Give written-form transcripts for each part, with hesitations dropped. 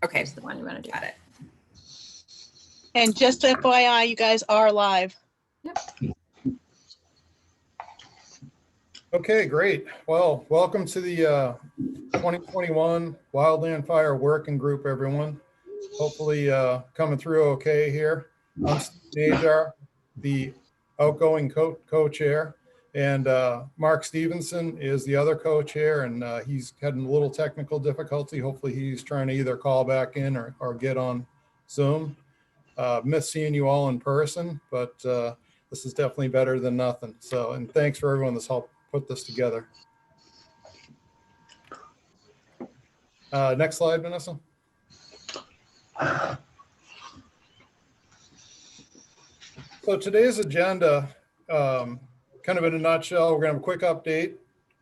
Okay, it's the one you want to do. Got it. And just FYI, you guys are live. Yep. Okay, great. Well, welcome to the 2021 Wildland Fire Working Group, everyone. Hopefully coming through okay here. I'm Steve Najar, the outgoing co-chair, and Mark Stevenson is the other co-chair, and he's having a little technical difficulty. Hopefully he's trying to either call back in or get on Zoom. Miss seeing you all in person, but this is definitely better than nothing. So, and thanks for everyone that's helped put this together. Next slide, Vanessa. So today's agenda, kind of in a nutshell, we're gonna have a quick update,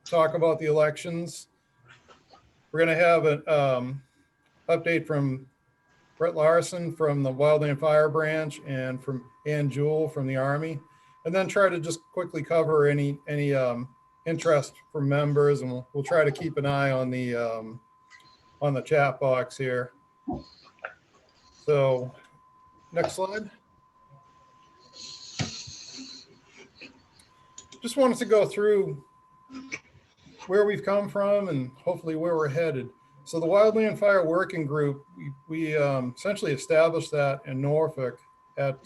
talk about the elections. We're gonna have an update from Brett Larson from the Wildland Fire Branch and from Ann Jewell from the Army, and then try to just quickly cover any interest from members, and we'll try to keep an eye on the chat box here. So next slide. Just wanted to go through where we've come from and hopefully where we're headed. So the Wildland Fire Working Group, we essentially established that in Norfolk at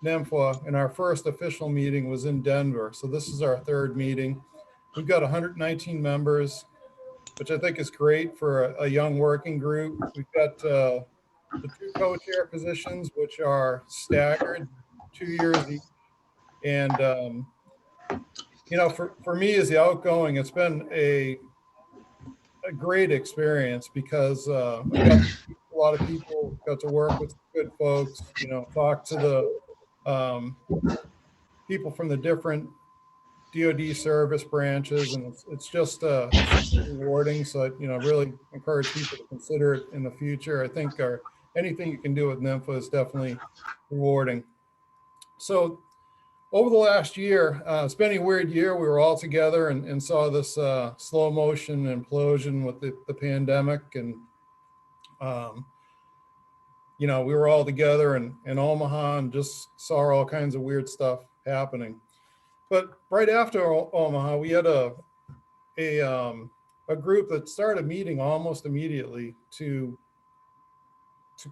NMFWA, and our first official meeting was in Denver. So this is our third meeting. We've got 119 members, which I think is great for a young working group. We've got the two co-chair positions, which are staggered 2 years each. And, you know, for me as the outgoing, it's been a great experience because we got a lot of people, got to work with good folks, you know, talk to the people from the different DoD service branches, and it's just rewarding. So, you know, really encourage people to consider it in the future. I think anything you can do with NMFWA is definitely rewarding. So over the last year, it's been a weird year. We were all together and saw this slow motion implosion with the pandemic. And, you know, we were all together in Omaha and just saw all kinds of weird stuff happening. But right after Omaha, we had a group that started meeting almost immediately to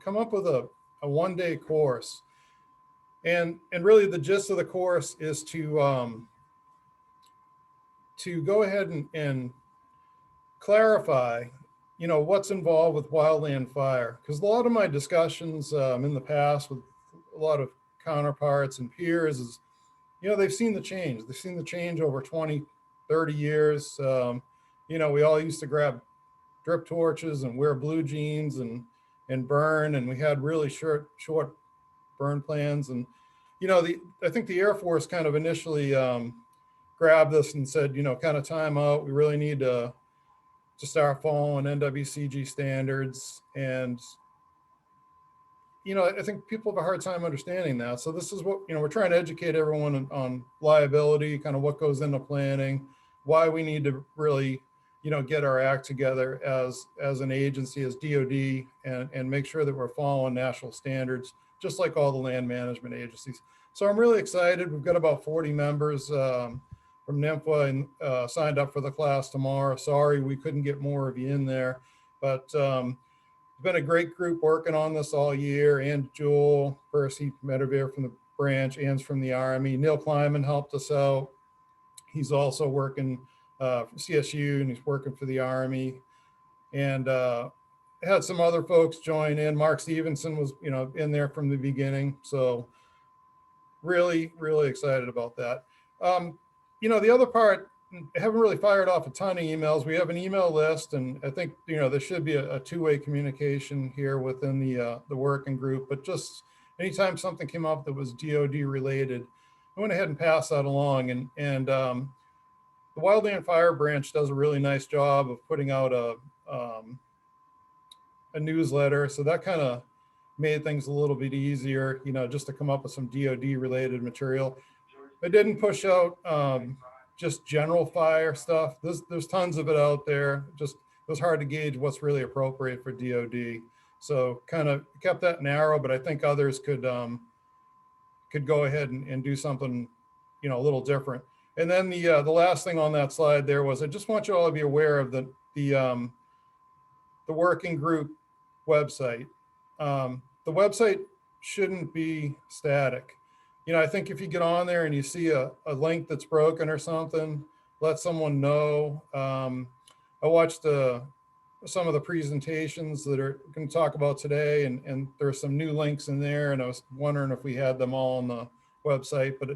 come up with a one-day course. And really the gist of the course is to go ahead and clarify, you know, what's involved with wildland fire. Because a lot of my discussions in the past with a lot of counterparts and peers is, you know, they've seen the change. They've seen the change over 20, 30 years. You know, we all used to grab drip torches and wear blue jeans and burn, and we had really short burn plans. And, you know, I think the Air Force kind of initially grabbed this and said, you know, kind of time out. We really need to start following NWCG standards. And, you know, I think people have a hard time understanding that. So this is what, you know, we're trying to educate everyone on liability, kind of what goes into planning, why we need to really, you know, get our act together as an agency, as DoD, and make sure that we're following national standards, just like all the land management agencies. So I'm really excited. We've got about 40 members from NMFWA and signed up for the class tomorrow. Sorry, we couldn't get more of you in there, but it's been a great group working on this all year. And Jewel, Percy Medevere from the branch, Ann's from the Army. Neil Kleiman helped us out. He's also working for CSU, and he's working for the Army. And had some other folks join in. Mark Stevenson was, you know, in there from the beginning. So really, really excited about that. You know, the other part, I haven't really fired off a ton of emails. We have an email list, and I think, you know, there should be a two-way communication here within the working group. But just anytime something came up that was DoD related, I went ahead and passed that along. And the Wildland Fire Branch does a really nice job of putting out a newsletter. So that kind of made things a little bit easier, you know, just to come up with some DoD related material. I didn't push out just general fire stuff. There's tons of it out there. Just, it was hard to gauge what's really appropriate for DoD. So kind of kept that narrow, but I think others could go ahead and do something, a little different. And then the last thing on that slide there was, I just want you all to be aware of the working group website. The website shouldn't be static. I think if you get on there and you see a link that's broken or something, let someone know. I watched some of the presentations that are going to talk about today, and there's some new links in there, and I was wondering if we had them all on the website. But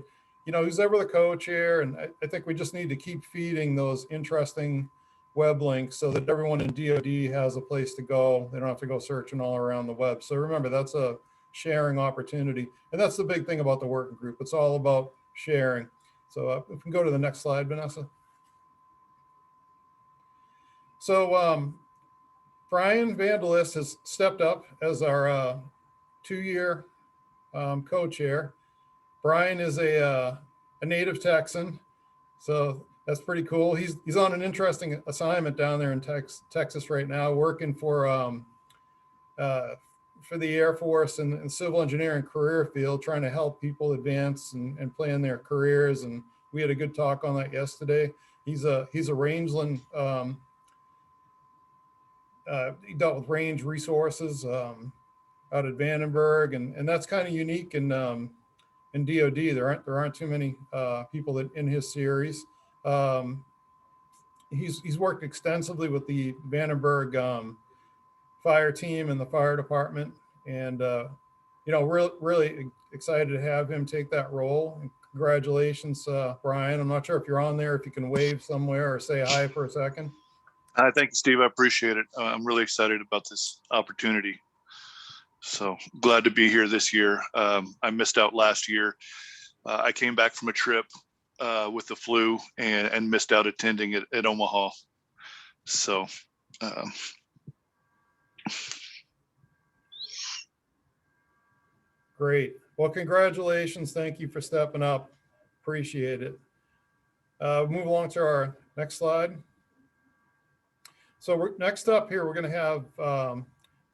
who's ever the co-chair, and I think we just need to keep feeding those interesting web links so that everyone in DoD has a place to go. They don't have to go searching all around the web. So remember, that's a sharing opportunity, and that's the big thing about the working group. It's all about sharing. So if we can go to the next slide, Vanessa. So Brian Vandelis has stepped up as our 2-year co-chair. Brian is a native Texan, so that's pretty cool. He's on an interesting assignment down there in Texas right now, working for the Air Force and civil engineering career field, trying to help people advance and plan their careers. And we had a good talk on that yesterday. He's a rangeland. He dealt with range resources out at Vandenberg, and that's kind of unique in DoD. There aren't too many people that in his series. He's worked extensively with the Vandenberg fire team and the fire department, and really excited to have him take that role. And congratulations, Brian. I'm not sure if you're on there, if you can wave somewhere or say hi for a second. Thank you, Steve. I appreciate it. I'm really excited about this opportunity. So glad to be here this year. I missed out last year. I came back from a trip with the flu and missed out attending it at Omaha. So Great. Well, congratulations. Thank you for stepping up. Appreciate it. Move along to our next slide. So next up here, we're going to have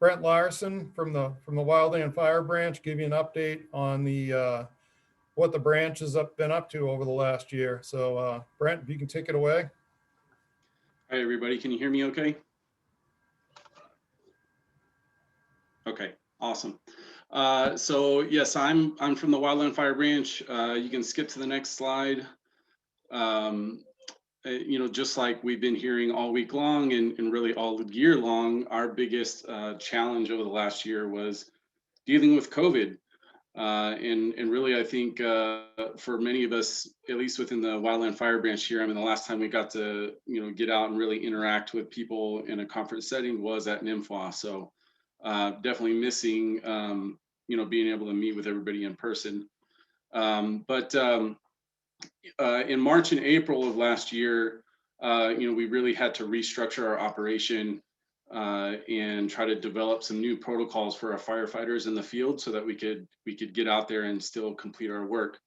Brent Larson from the Wildland Fire Branch give you an update on the what the branch has been up to over the last year. So Brent, if you can take it away. Hi, everybody. Can you hear me okay? Okay, awesome. So yes, I'm from the Wildland Fire Branch. You can skip to the next slide. Just like we've been hearing all week long and really all year long, our biggest challenge over the last year was dealing with COVID. And really, I think for many of us, at least within the Wildland Fire Branch here, the last time we got to, get out and really interact with people in a conference setting was at NMFWA. So definitely missing, being able to meet with everybody in person. But in March and April of last year, we really had to restructure our operation and try to develop some new protocols for our firefighters in the field so that we could get out there and still complete our work.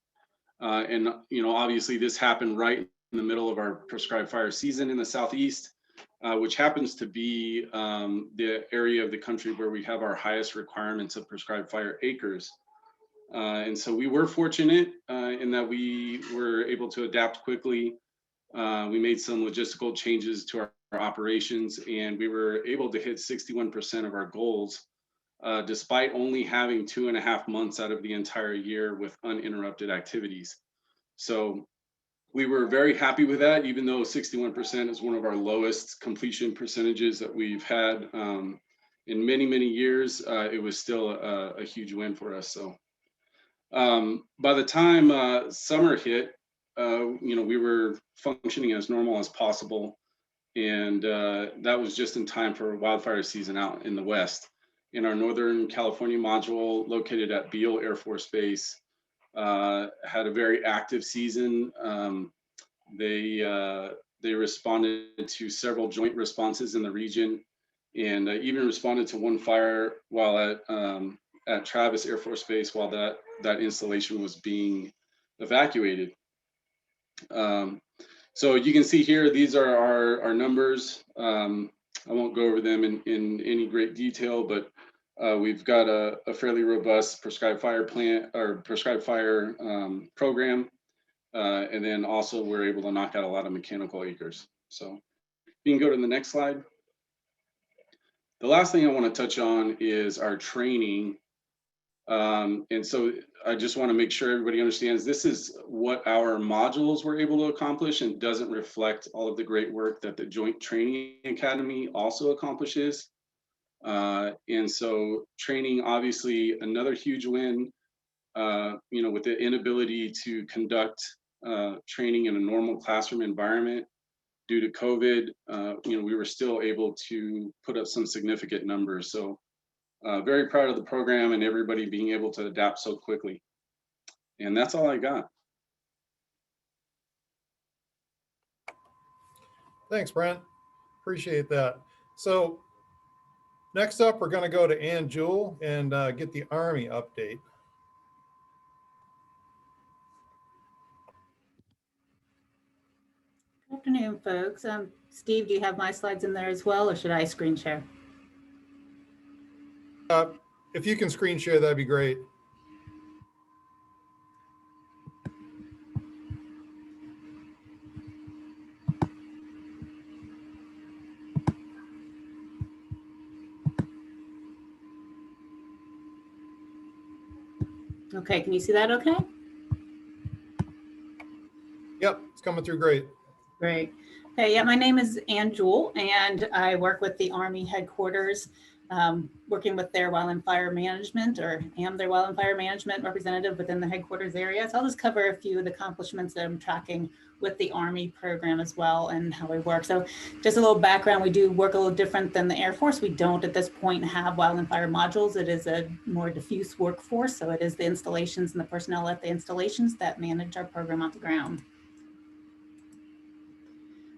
And obviously this happened right in the middle of our prescribed fire season in the Southeast, which happens to be the area of the country where we have our highest requirements of prescribed fire acres. And so we were fortunate in that we were able to adapt quickly. We made some logistical changes to our operations, and we were able to hit 61% of our goals, despite only having 2.5 months out of the entire year with uninterrupted activities. So we were very happy with that, even though 61% is one of our lowest completion percentages that we've had in many, many years. It was still a huge win for us. So by the time summer hit, we were functioning as normal as possible. And that was just in time for wildfire season out in the West. In our Northern California module located at Beale Air Force Base, had a very active season. They responded to several joint responses in the region, and even responded to one fire while at Travis Air Force Base while that installation was being evacuated. So you can see here, these are our numbers. I won't go over them in any great detail, but We've got a fairly robust prescribed fire plan or prescribed fire program. And then also we're able to knock out a lot of mechanical acres. So you can go to the next slide. The last thing I want to touch on is our training. And so I just want to make sure everybody understands this is what our modules were able to accomplish and doesn't reflect all of the great work that the Joint Training Academy also accomplishes. And so training, obviously, another huge win, with the inability to conduct training in a normal classroom environment due to COVID, we were still able to put up some significant numbers. So very proud of the program and everybody being able to adapt so quickly. And that's all I got. Thanks, Brent. Appreciate that. So next up, we're going to go to Ann Jewell and get the Army update. Good afternoon, folks. Steve, do you have my slides in there as well, or should I screen share? If you can screen share, that'd be great. Okay, can you see that okay? Yep, it's coming through great. Great. Okay, yeah, my name is Ann Jewell, and I work with the Army headquarters, working with their wildland fire management, or am their wildland fire management representative within the headquarters area. So I'll just cover a few of the accomplishments that I'm tracking with the Army program as well and how we work. So just a little background, we do work a little different than the Air Force. We don't at this point have wildland fire modules. It is a more diffuse workforce. So it is the installations and the personnel at the installations that manage our program on the ground.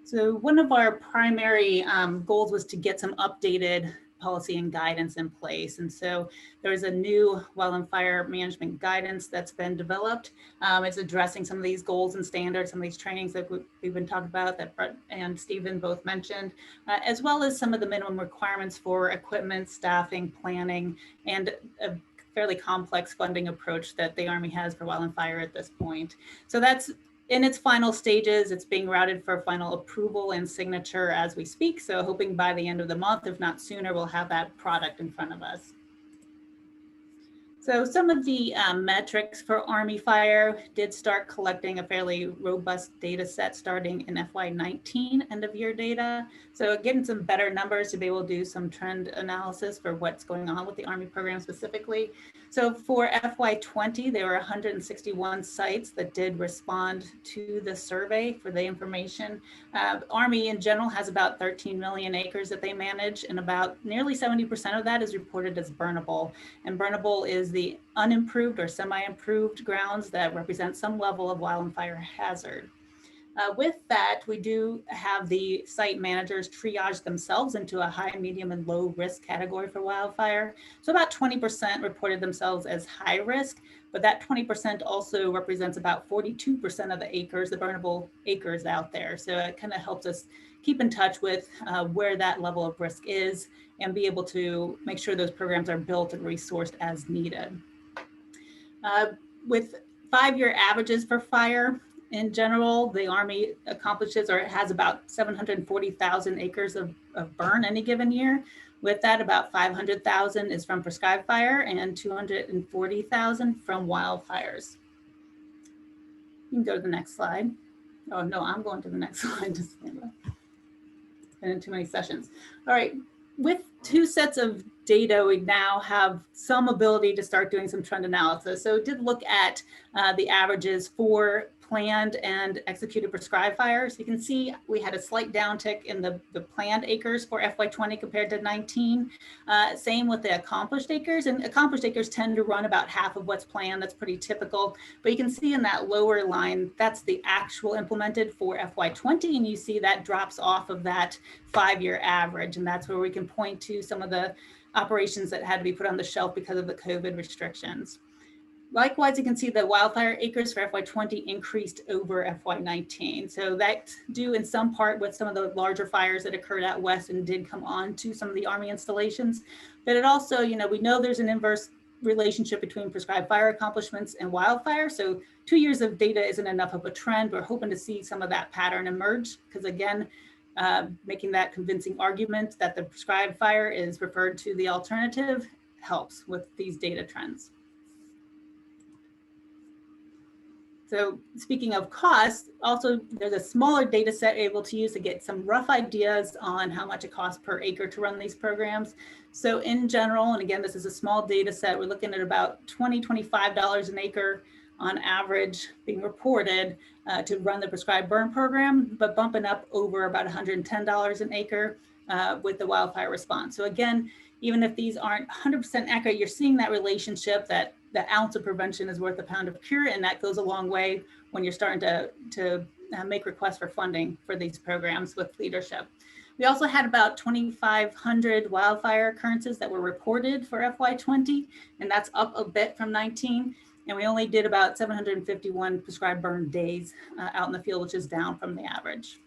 So one of our primary goals was to get some updated policy and guidance in place. And so there's a new wildland fire management guidance that's been developed. It's addressing some of these goals and standards, some of these trainings that we've been talking about that Brett and Stephen both mentioned, as well as some of the minimum requirements for equipment, staffing, planning, and a fairly complex funding approach that the Army has for wildland fire at this point. So that's in its final stages. It's being routed for final approval and signature as we speak. So hoping by the end of the month, if not sooner, we'll have that product in front of us. So some of the metrics for Army Fire did start collecting a fairly robust data set starting in FY19 end of year data. So getting some better numbers to be able to do some trend analysis for what's going on with the Army program specifically. So for FY20, there were 161 sites that did respond to the survey for the information. Army in general has about 13 million acres that they manage, and about nearly 70% of that is reported as burnable. And burnable is the unimproved or semi-improved grounds that represent some level of wildland fire hazard. With that, we do have the site managers triage themselves into a high, medium, and low risk category for wildfire. So about 20% reported themselves as high risk, but that 20% also represents about 42% of the acres, the burnable acres out there. So it kind of helps us keep in touch with where that level of risk is and be able to make sure those programs are built and resourced as needed. With 5-year averages for fire, in general, the Army accomplishes or has about 740,000 acres of burn any given year. With that, about 500,000 is from prescribed fire and 240,000 from wildfires. You can go to the next slide. Oh no, I'm going to the next slide. Just been in too many sessions. All right, with 2 sets of data, we now have some ability to start doing some trend analysis. So it did look at the averages for planned and executed prescribed fires. You can see we had a slight downtick in the planned acres for FY20 compared to 19. Same with the accomplished acres, and accomplished acres tend to run about half of what's planned. That's pretty typical, but you can see in that lower line, that's the actual implemented for FY20, and you see that drops off of that 5-year average, and that's where we can point to some of the operations that had to be put on the shelf because of the COVID restrictions. Likewise, you can see the wildfire acres for FY20 increased over FY19. So that's due in some part with some of the larger fires that occurred out west and did come on to some of the Army installations. But it also, we know there's an inverse relationship between prescribed fire accomplishments and wildfire. So 2 years of data isn't enough of a trend. We're hoping to see some of that pattern emerge because, again, making that convincing argument that the prescribed fire is referred to the alternative helps with these data trends. So speaking of cost, also there's a smaller data set able to use to get some rough ideas on how much it costs per acre to run these programs. So in general, and again, this is a small data set, we're looking at about $20, $25 an acre on average being reported to run the prescribed burn program, but bumping up over about $110 an acre with the wildfire response. So again, even if these aren't 100% accurate, you're seeing that relationship that the ounce of prevention is worth a pound of cure, and that goes a long way when you're starting to make requests for funding for these programs with leadership. We also had about 2,500 wildfire occurrences that were reported for FY20, and that's up a bit from 19. And we only did about 751 prescribed burn days out in the field, which is down from the average.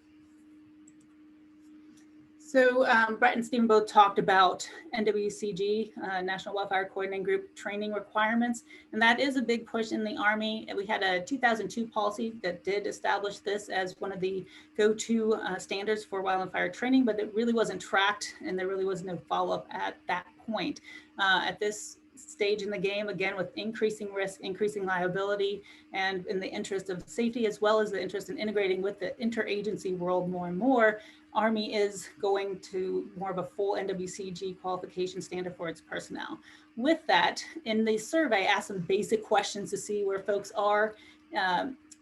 So Brett and Stephen both talked about NWCG, National Wildfire Coordinating Group training requirements, and that is a big push in the Army. And we had a 2002 policy that did establish this as one of the go-to standards for wildfire training, but it really wasn't tracked and there really was no follow-up at that point. At this stage in the game, again, with increasing risk, increasing liability, and in the interest of safety, as well as the interest in integrating with the interagency world more and more, Army is going to more of a full NWCG qualification standard for its personnel. With that, in the survey, I asked some basic questions to see where folks are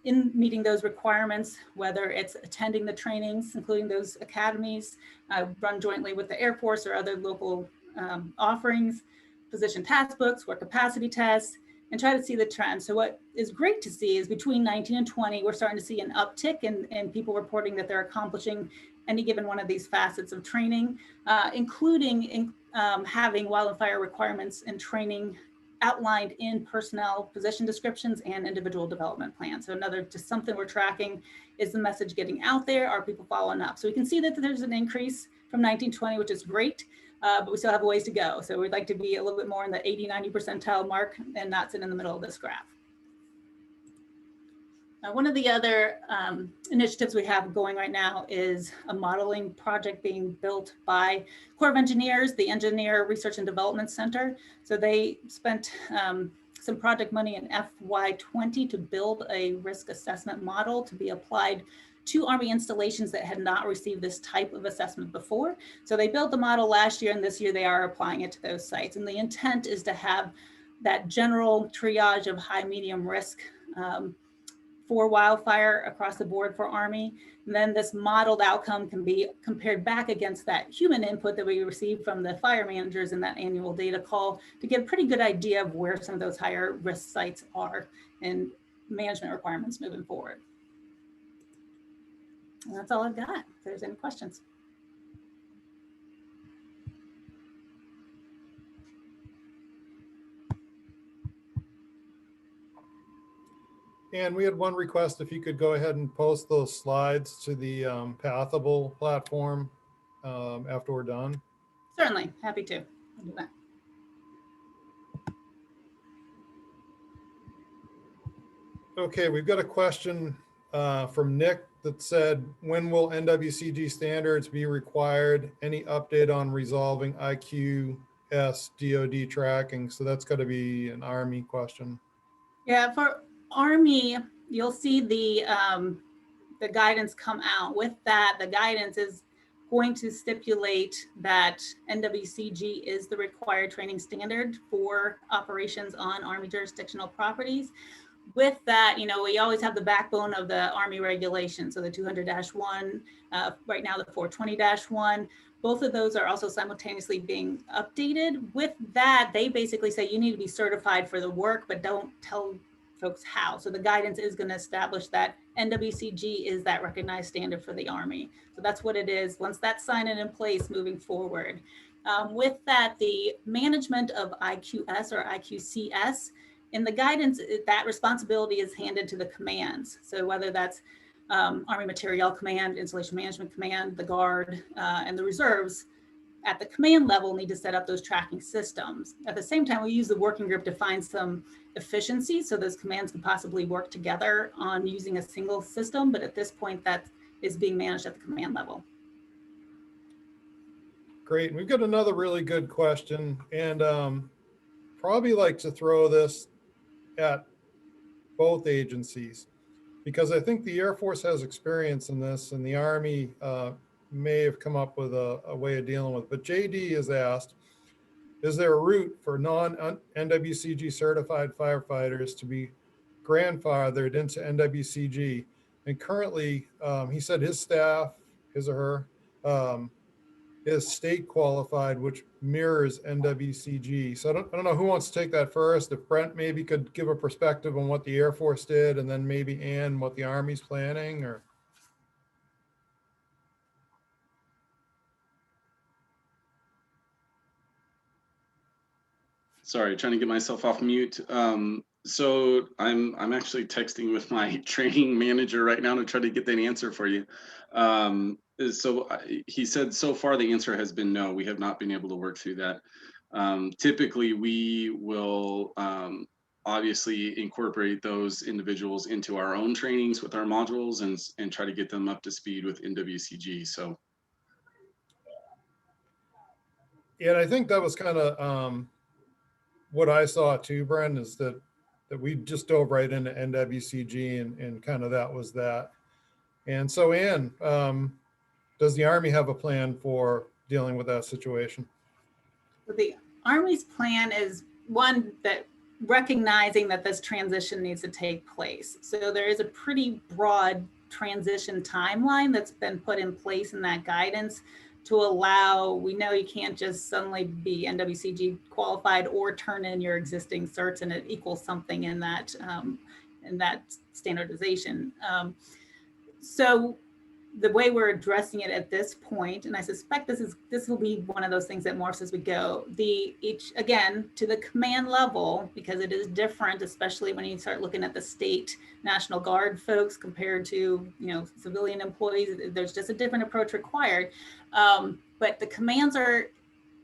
in meeting those requirements, whether it's attending the trainings, including those academies run jointly with the Air Force or other local offerings, position task books, work capacity tests, and try to see the trend. So what is great to see is between 19 and 20, we're starting to see an uptick in people reporting that they're accomplishing any given one of these facets of training, including having wildfire requirements and training outlined in personnel position descriptions and individual development plans. So just something we're tracking, is the message getting out there? Are people following up? So we can see that there's an increase from 1920, which is great. But we still have a ways to go. So we'd like to be a little bit more in the 80, 90 percentile mark and not sit in the middle of this graph. One of the other initiatives we have going right now is a modeling project being built by Corps of Engineers, the Engineer Research and Development Center. So they spent some project money in FY20 to build a risk assessment model to be applied to Army installations that had not received this type of assessment before. So they built the model last year, and this year they are applying it to those sites. And the intent is to have that general triage of high, medium risk for wildfire across the board for Army. And then this modeled outcome can be compared back against that human input that we received from the fire managers in that annual data call to get a pretty good idea of where some of those higher risk sites are and management requirements moving forward. And that's all I've got. If there's any questions. And we had one request, if you could go ahead and post those slides to the Pathable platform after we're done. Certainly, happy to. I'll do that. Okay, we've got a question from Nick that said, when will NWCG standards be required? Any update on resolving IQS DOD tracking? So that's got to be an Army question. Yeah, for Army, you'll see the guidance come out. With that, the guidance is going to stipulate that NWCG is the required training standard for operations on Army jurisdictional properties. With that, we always have the backbone of the Army regulation. So the 200-1, right now the 420-1, both of those are also simultaneously being updated. With that, they basically say you need to be certified for the work, but don't tell folks how. So the guidance is going to establish that NWCG is that recognized standard for the Army. So that's what it is. Once that's signed and in place moving forward. With that, the management of IQS or IQCS, in the guidance, that responsibility is handed to the commands. So whether that's Army Materiel Command, Installation Management Command, the Guard, and the Reserves, at the command level need to set up those tracking systems. At the same time, we use the working group to find some efficiency so those commands can possibly work together on using a single system. But at this point, that is being managed at the command level. Great. We've got another really good question, and probably like to throw this at both agencies, because I think the Air Force has experience in this and the Army may have come up with a way of dealing with it. But JD has asked, is there a route for non-NWCG certified firefighters to be grandfathered into NWCG? And currently, he said his staff, his or her, is state qualified, which mirrors NWCG. So I don't know who wants to take that first. If Brent maybe could give a perspective on what the Air Force did, and then maybe Ann, what the Army's planning, or. Sorry, trying to get myself off mute. So I'm actually texting with my training manager right now to try to get that answer for you. He said so far the answer has been no. We have not been able to work through that. Typically, we will obviously incorporate those individuals into our own trainings with our modules and try to get them up to speed with NWCG. So. Yeah, and I think that was kind of what I saw too, Brent, is that we just dove right into NWCG and kind of that was that. And so, Ann, does the Army have a plan for dealing with that situation? The Army's plan is one that recognizing that this transition needs to take place. So there is a pretty broad transition timeline that's been put in place in that guidance to allow, we know you can't just suddenly be NWCG qualified or turn in your existing certs and it equals something in that standardization. So the way we're addressing it at this point, and I suspect this will be one of those things that morphs as we go, again, to the command level, because it is different, especially when you start looking at the state National Guard folks compared to, civilian employees, there's just a different approach required. But the commands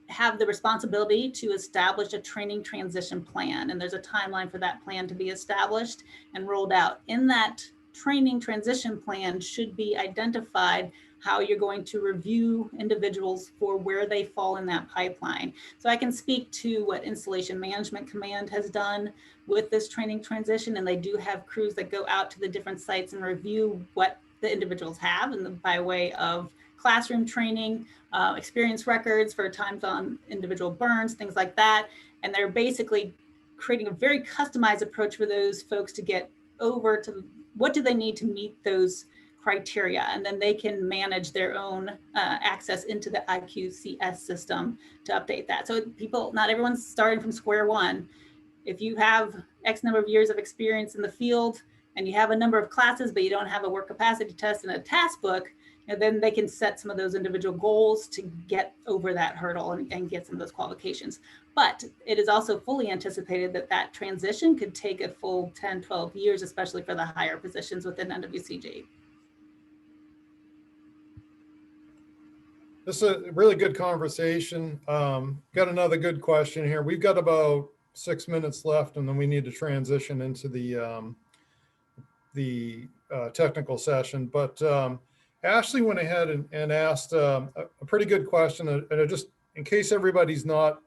have the responsibility to establish a training transition plan, and there's a timeline for that plan to be established and rolled out. In that training transition plan should be identified how you're going to review individuals for where they fall in that pipeline. So I can speak to what Installation Management Command has done with this training transition, and they do have crews that go out to the different sites and review what the individuals have, and by way of classroom training, experience records for times on individual burns, things like that. And they're basically creating a very customized approach for those folks to get over to what do they need to meet those criteria, and then they can manage their own access into the IQCS system to update that. So not everyone's starting from square one. If you have X number of years of experience in the field and you have a number of classes, but you don't have a work capacity test and a task book, and then they can set some of those individual goals to get over that hurdle and get some of those qualifications. But it is also fully anticipated that transition could take a full 10, 12 years, especially for the higher positions within NWCG. This is a really good conversation. Got another good question here. We've got about 6 minutes left, and then we need to transition into the technical session. But Ashley went ahead and asked a pretty good question, and just in case everybody's not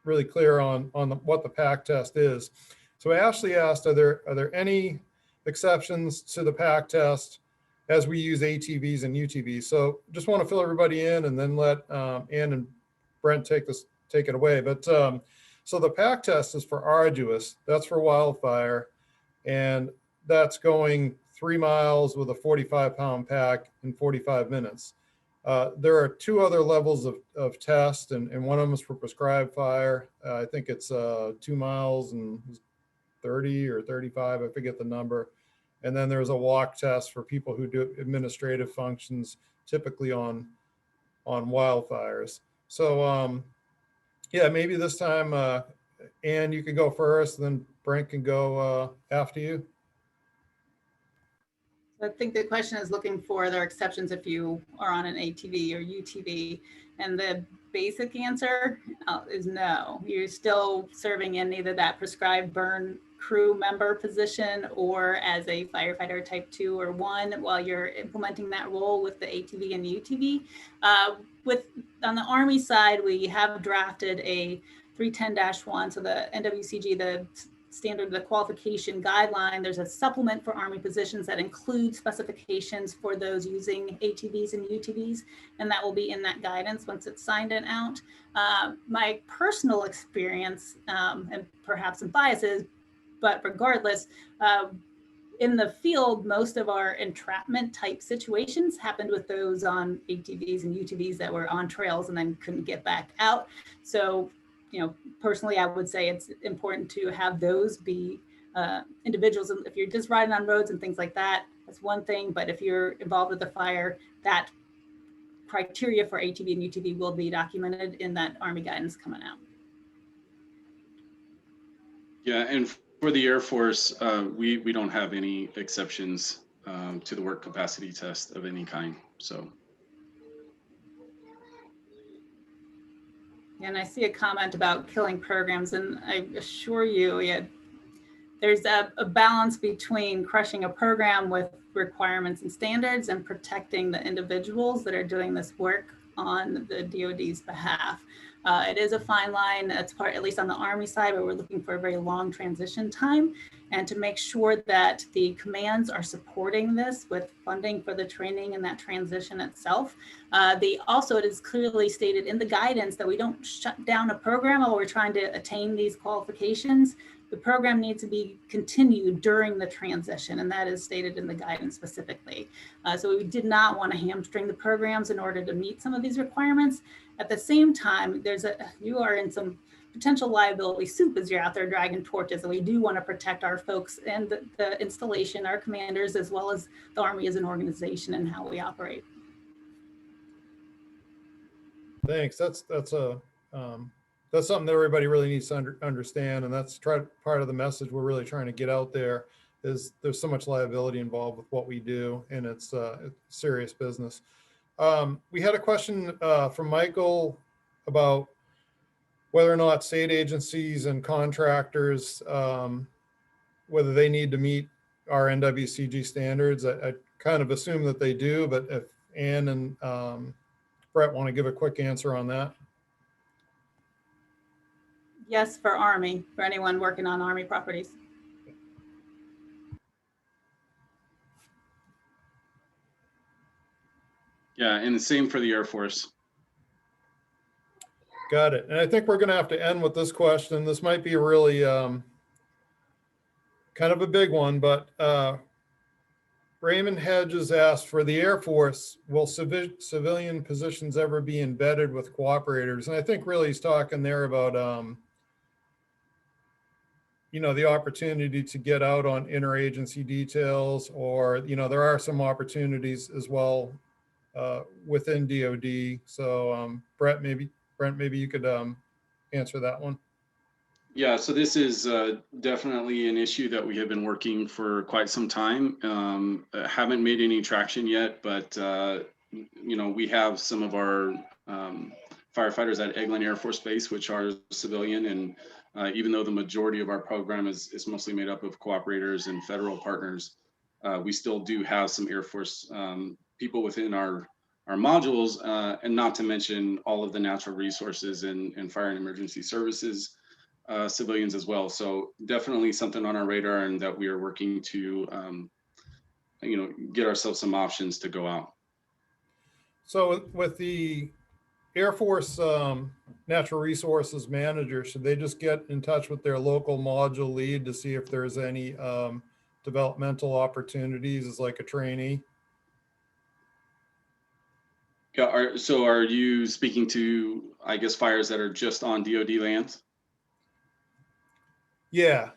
really clear on what the PAC test is. So Ashley asked, are there any exceptions to the PAC test as we use ATVs and UTVs? So just want to fill everybody in and then let Ann and Brent take it away. But so the PAC test is for arduous, that's for wildfire, and that's going 3 miles with a 45-pound pack in 45 minutes. There are 2 other levels of test, and one of them is for prescribed fire. I think it's 2 miles and 30 or 35, I forget the number. And then there's a walk test for people who do administrative functions, typically on wildfires. So yeah, maybe this time, Ann, you can go first, and then Brent can go after you. I think the question is looking for their exceptions if you are on an ATV or UTV. And the basic answer is no. You're still serving in either that prescribed burn crew member position or as a firefighter type 2 or 1 while you're implementing that role with the ATV and UTV. On the Army side, we have drafted a 310-1, so the NWCG, the standard, the qualification guideline. There's a supplement for Army positions that includes specifications for those using ATVs and UTVs, and that will be in that guidance once it's signed and out. My personal experience, and perhaps some biases, but regardless, in the field, most of our entrapment type situations happened with those on ATVs and UTVs that were on trails and then couldn't get back out. So, personally, I would say it's important to have those be individuals. And if you're just riding on roads and things like that, that's one thing. But if you're involved with the fire, that criteria for ATV and UTV will be documented in that Army guidance coming out. Yeah, and for the Air Force, we don't have any exceptions to the work capacity test of any kind. So. And I see a comment about killing programs, and I assure you, there's a balance between crushing a program with requirements and standards and protecting the individuals that are doing this work on the DoD's behalf. It is a fine line. That's part, at least on the Army side, where we're looking for a very long transition time, and to make sure that the commands are supporting this with funding for the training and that transition itself. Also, it is clearly stated in the guidance that we don't shut down a program while we're trying to attain these qualifications. The program needs to be continued during the transition, and that is stated in the guidance specifically. So we did not want to hamstring the programs in order to meet some of these requirements. At the same time, you are in some potential liability soup as you're out there dragging torches, and we do want to protect our folks and the installation, our commanders, as well as the Army as an organization and how we operate. Thanks. That's something that everybody really needs to understand, and that's part of the message we're really trying to get out there. Is there's so much liability involved with what we do, and it's serious business. We had a question from Michael about whether or not state agencies and contractors, whether they need to meet our NWCG standards. I kind of assume that they do, but if Ann and Brett want to give a quick answer on that. Yes, for Army, for anyone working on Army properties. Yeah, and the same for the Air Force. Got it. And I think we're going to have to end with this question. This might be really kind of a big one, but Raymond Hedges asked, for the Air Force, will civilian positions ever be embedded with cooperators? And I think really he's talking there about, the opportunity to get out on interagency details, or, there are some opportunities as well within DoD. So Brent, maybe you could answer that one. Yeah, so this is definitely an issue that we have been working for quite some time. Haven't made any traction yet, but we have some of our firefighters at Eglin Air Force Base, which are civilian, and even though the majority of our program is mostly made up of cooperators and federal partners, we still do have some Air Force people within our modules, and not to mention all of the natural resources and fire and emergency services civilians as well. So definitely something on our radar, and that we are working to get ourselves some options to go out. So with the Air Force natural resources manager, should they just get in touch with their local module lead to see if there's any developmental opportunities as like a trainee? Yeah, so are you speaking to, I guess, fires that are just on DoD lands? Yeah.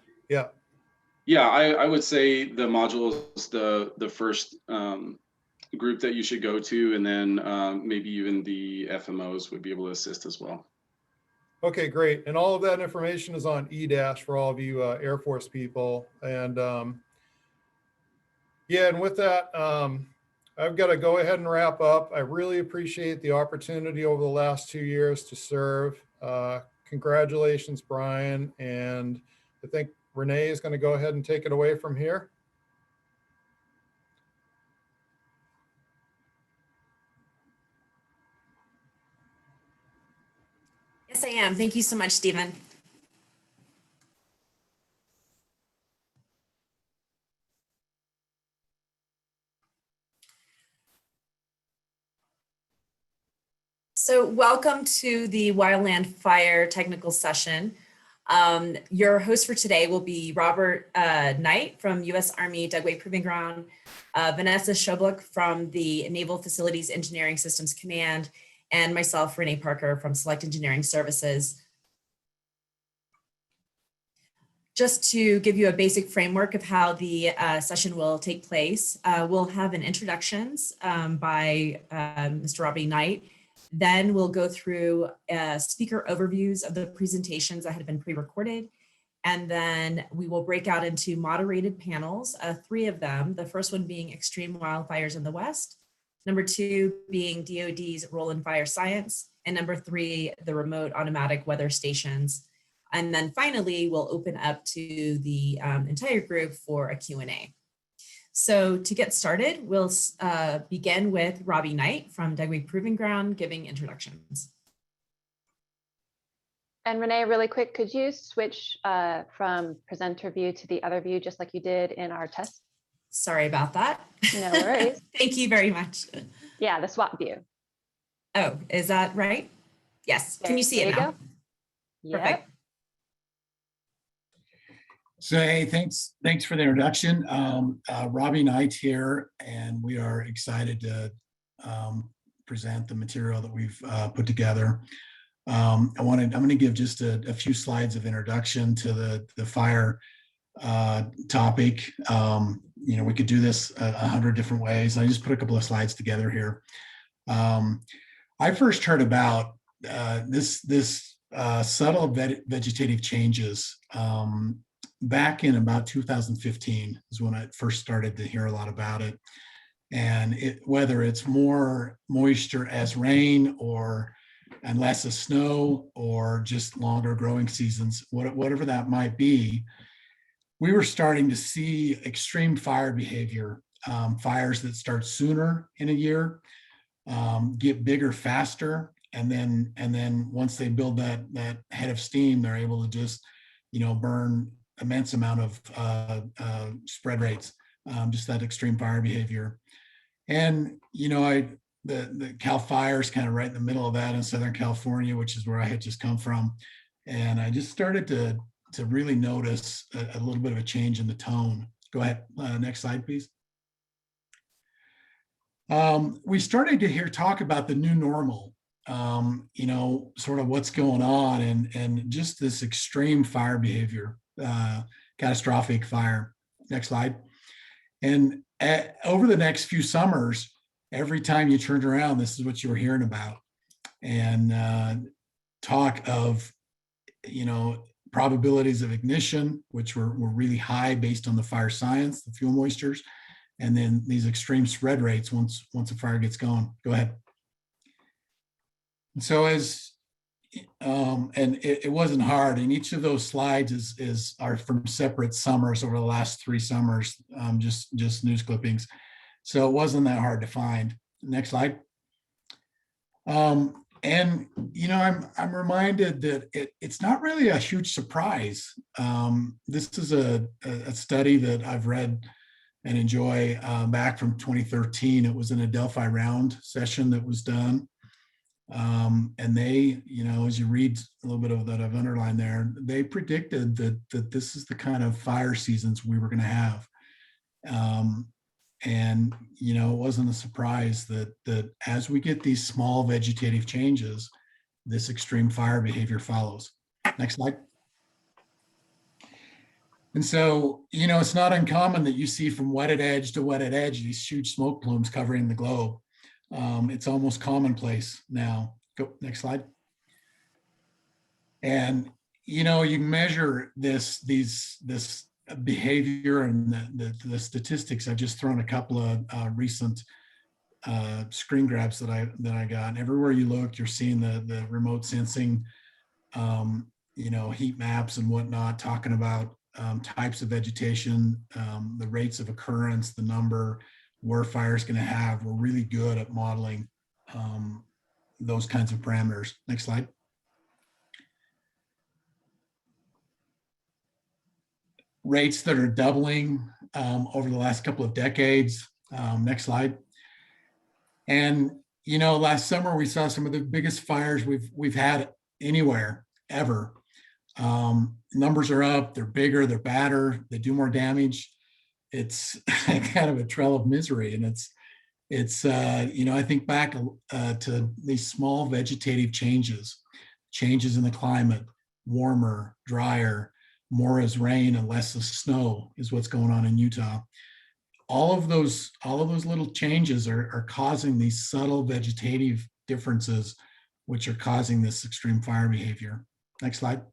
Yeah, I would say the module is the first group that you should go to, and then maybe even the FMOs would be able to assist as well. Okay, great. And all of that information is on eDash for all of you Air Force people. And yeah, and with that, I've got to go ahead and wrap up. I really appreciate the opportunity over the last 2 years to serve. Congratulations, Brian. And I think Renee is going to go ahead and take it away from here. Yes, I am. Thank you so much, Stephen. So welcome to the Wildland Fire technical session. Your host for today will be Robert Knight from U.S. Army Dugway Proving Ground, Vanessa Schobluck from the Naval Facilities Engineering Systems Command, and myself, Renee Parker from Select Engineering Services. Just to give you a basic framework of how the session will take place, we'll have an introductions by Mr. Robbie Knight. Then we'll go through speaker overviews of the presentations that had been pre-recorded. And then we will break out into moderated panels, 3 of them. The first one being extreme wildfires in the West. Number 2 being DoD's role in fire science. And number 3, the remote automatic weather stations. And then finally, we'll open up to the entire group for a Q&A. So to get started, we'll begin with Robbie Knight from Dugway Proving Ground giving introductions. And Renee, really quick, could you switch from presenter view to the other view, just like you did in our test? Sorry about that. No worries. Thank you very much. Yeah, the swap view. Oh, is that right? Yes. Can you see it now? Yep. Perfect. So, hey, thanks for the introduction. Robbie Knight here, and we are excited to present the material that we've put together. I'm going to give just a few slides of introduction to the fire topic. We could do this 100 different ways. I just put a couple of slides together here. I first heard about this subtle vegetative changes back in about 2015 is when I first started to hear a lot about it. And whether it's more moisture as rain and less as snow, or just longer growing seasons, whatever that might be, we were starting to see extreme fire behavior, fires that start sooner in a year, get bigger faster, and then once they build that head of steam, they're able to just burn immense amount of spread rates, just that extreme fire behavior. And the Cal Fire is kind of right in the middle of that in Southern California, which is where I had just come from. And I just started to really notice a little bit of a change in the tone. Go ahead, next slide, please. We started to hear talk about the new normal, sort of what's going on, and just this extreme fire behavior, catastrophic fire. Next slide. And over the next few summers, every time you turned around, this is what you were hearing about. And talk of, probabilities of ignition, which were really high based on the fire science, the fuel moistures, and then these extreme spread rates once a fire gets going. Go ahead. And so it wasn't hard, and each of those slides are from separate summers over the last 3 summers, just news clippings. So it wasn't that hard to find. Next slide. And I'm reminded that it's not really a huge surprise. This is a study that I've read and enjoy back from 2013. It was in a Delphi round session that was done. And they, as you read a little bit of that I've underlined there, they predicted that this is the kind of fire seasons we were going to have. And it wasn't a surprise that as we get these small vegetative changes, this extreme fire behavior follows. Next slide. And so, it's not uncommon that you see from wetted edge to wetted edge these huge smoke plumes covering the globe. It's almost commonplace now. Go next slide. And you can measure this behavior and the statistics. I've just thrown a couple of recent screen grabs that I got. And everywhere you look, you're seeing the remote sensing, heat maps and whatnot, talking about types of vegetation, the rates of occurrence, the number, where fire is going to have. We're really good at modeling those kinds of parameters. Next slide. Rates that are doubling over the last couple of decades. Next slide. And last summer we saw some of the biggest fires we've had anywhere ever. Numbers are up. They're bigger. They're badder. They do more damage. It's kind of a trail of misery, and it's I think back to these small vegetative changes in the climate, warmer, drier, more as rain and less as snow is what's going on in Utah. All of those little changes are causing these subtle vegetative differences, which are causing this extreme fire behavior. Next slide.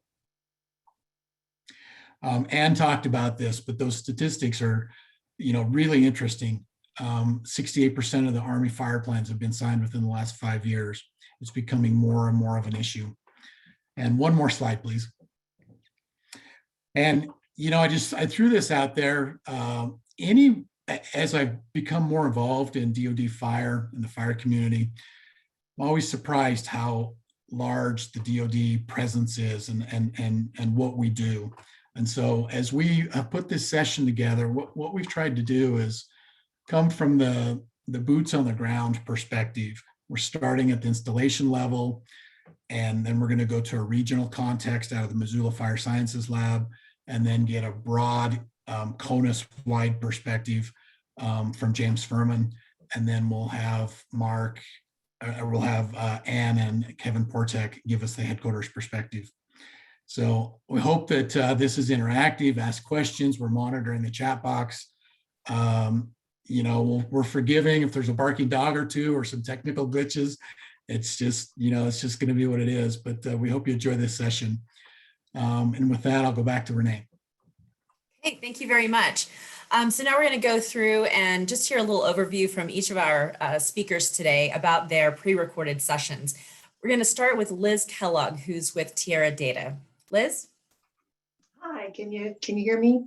Ann talked about this, but those statistics are, really interesting. 68% of the Army fire plans have been signed within the last 5 years. It's becoming more and more of an issue. And one more slide, please. And, I threw this out there. As I've become more involved in DoD fire and the fire community, I'm always surprised how large the DoD presence is and what we do. And so as we have put this session together, what we've tried to do is come from the boots on the ground perspective. We're starting at the installation level, and then we're going to go to a regional context out of the Missoula Fire Sciences Lab, and then get a broad CONUS-wide perspective from James Furman. And then we'll have Ann and Kevin Portek give us the headquarters perspective. So we hope that this is interactive. Ask questions. We're monitoring the chat box. We're forgiving if there's a barking dog or two or some technical glitches. It's just going to be what it is. But we hope you enjoy this session. And with that, I'll go back to Renee. Okay, thank you very much. So now we're going to go through and just hear a little overview from each of our speakers today about their pre-recorded sessions. We're going to start with Liz Kellogg, who's with Tierra Data. Liz? Hi, can you hear me?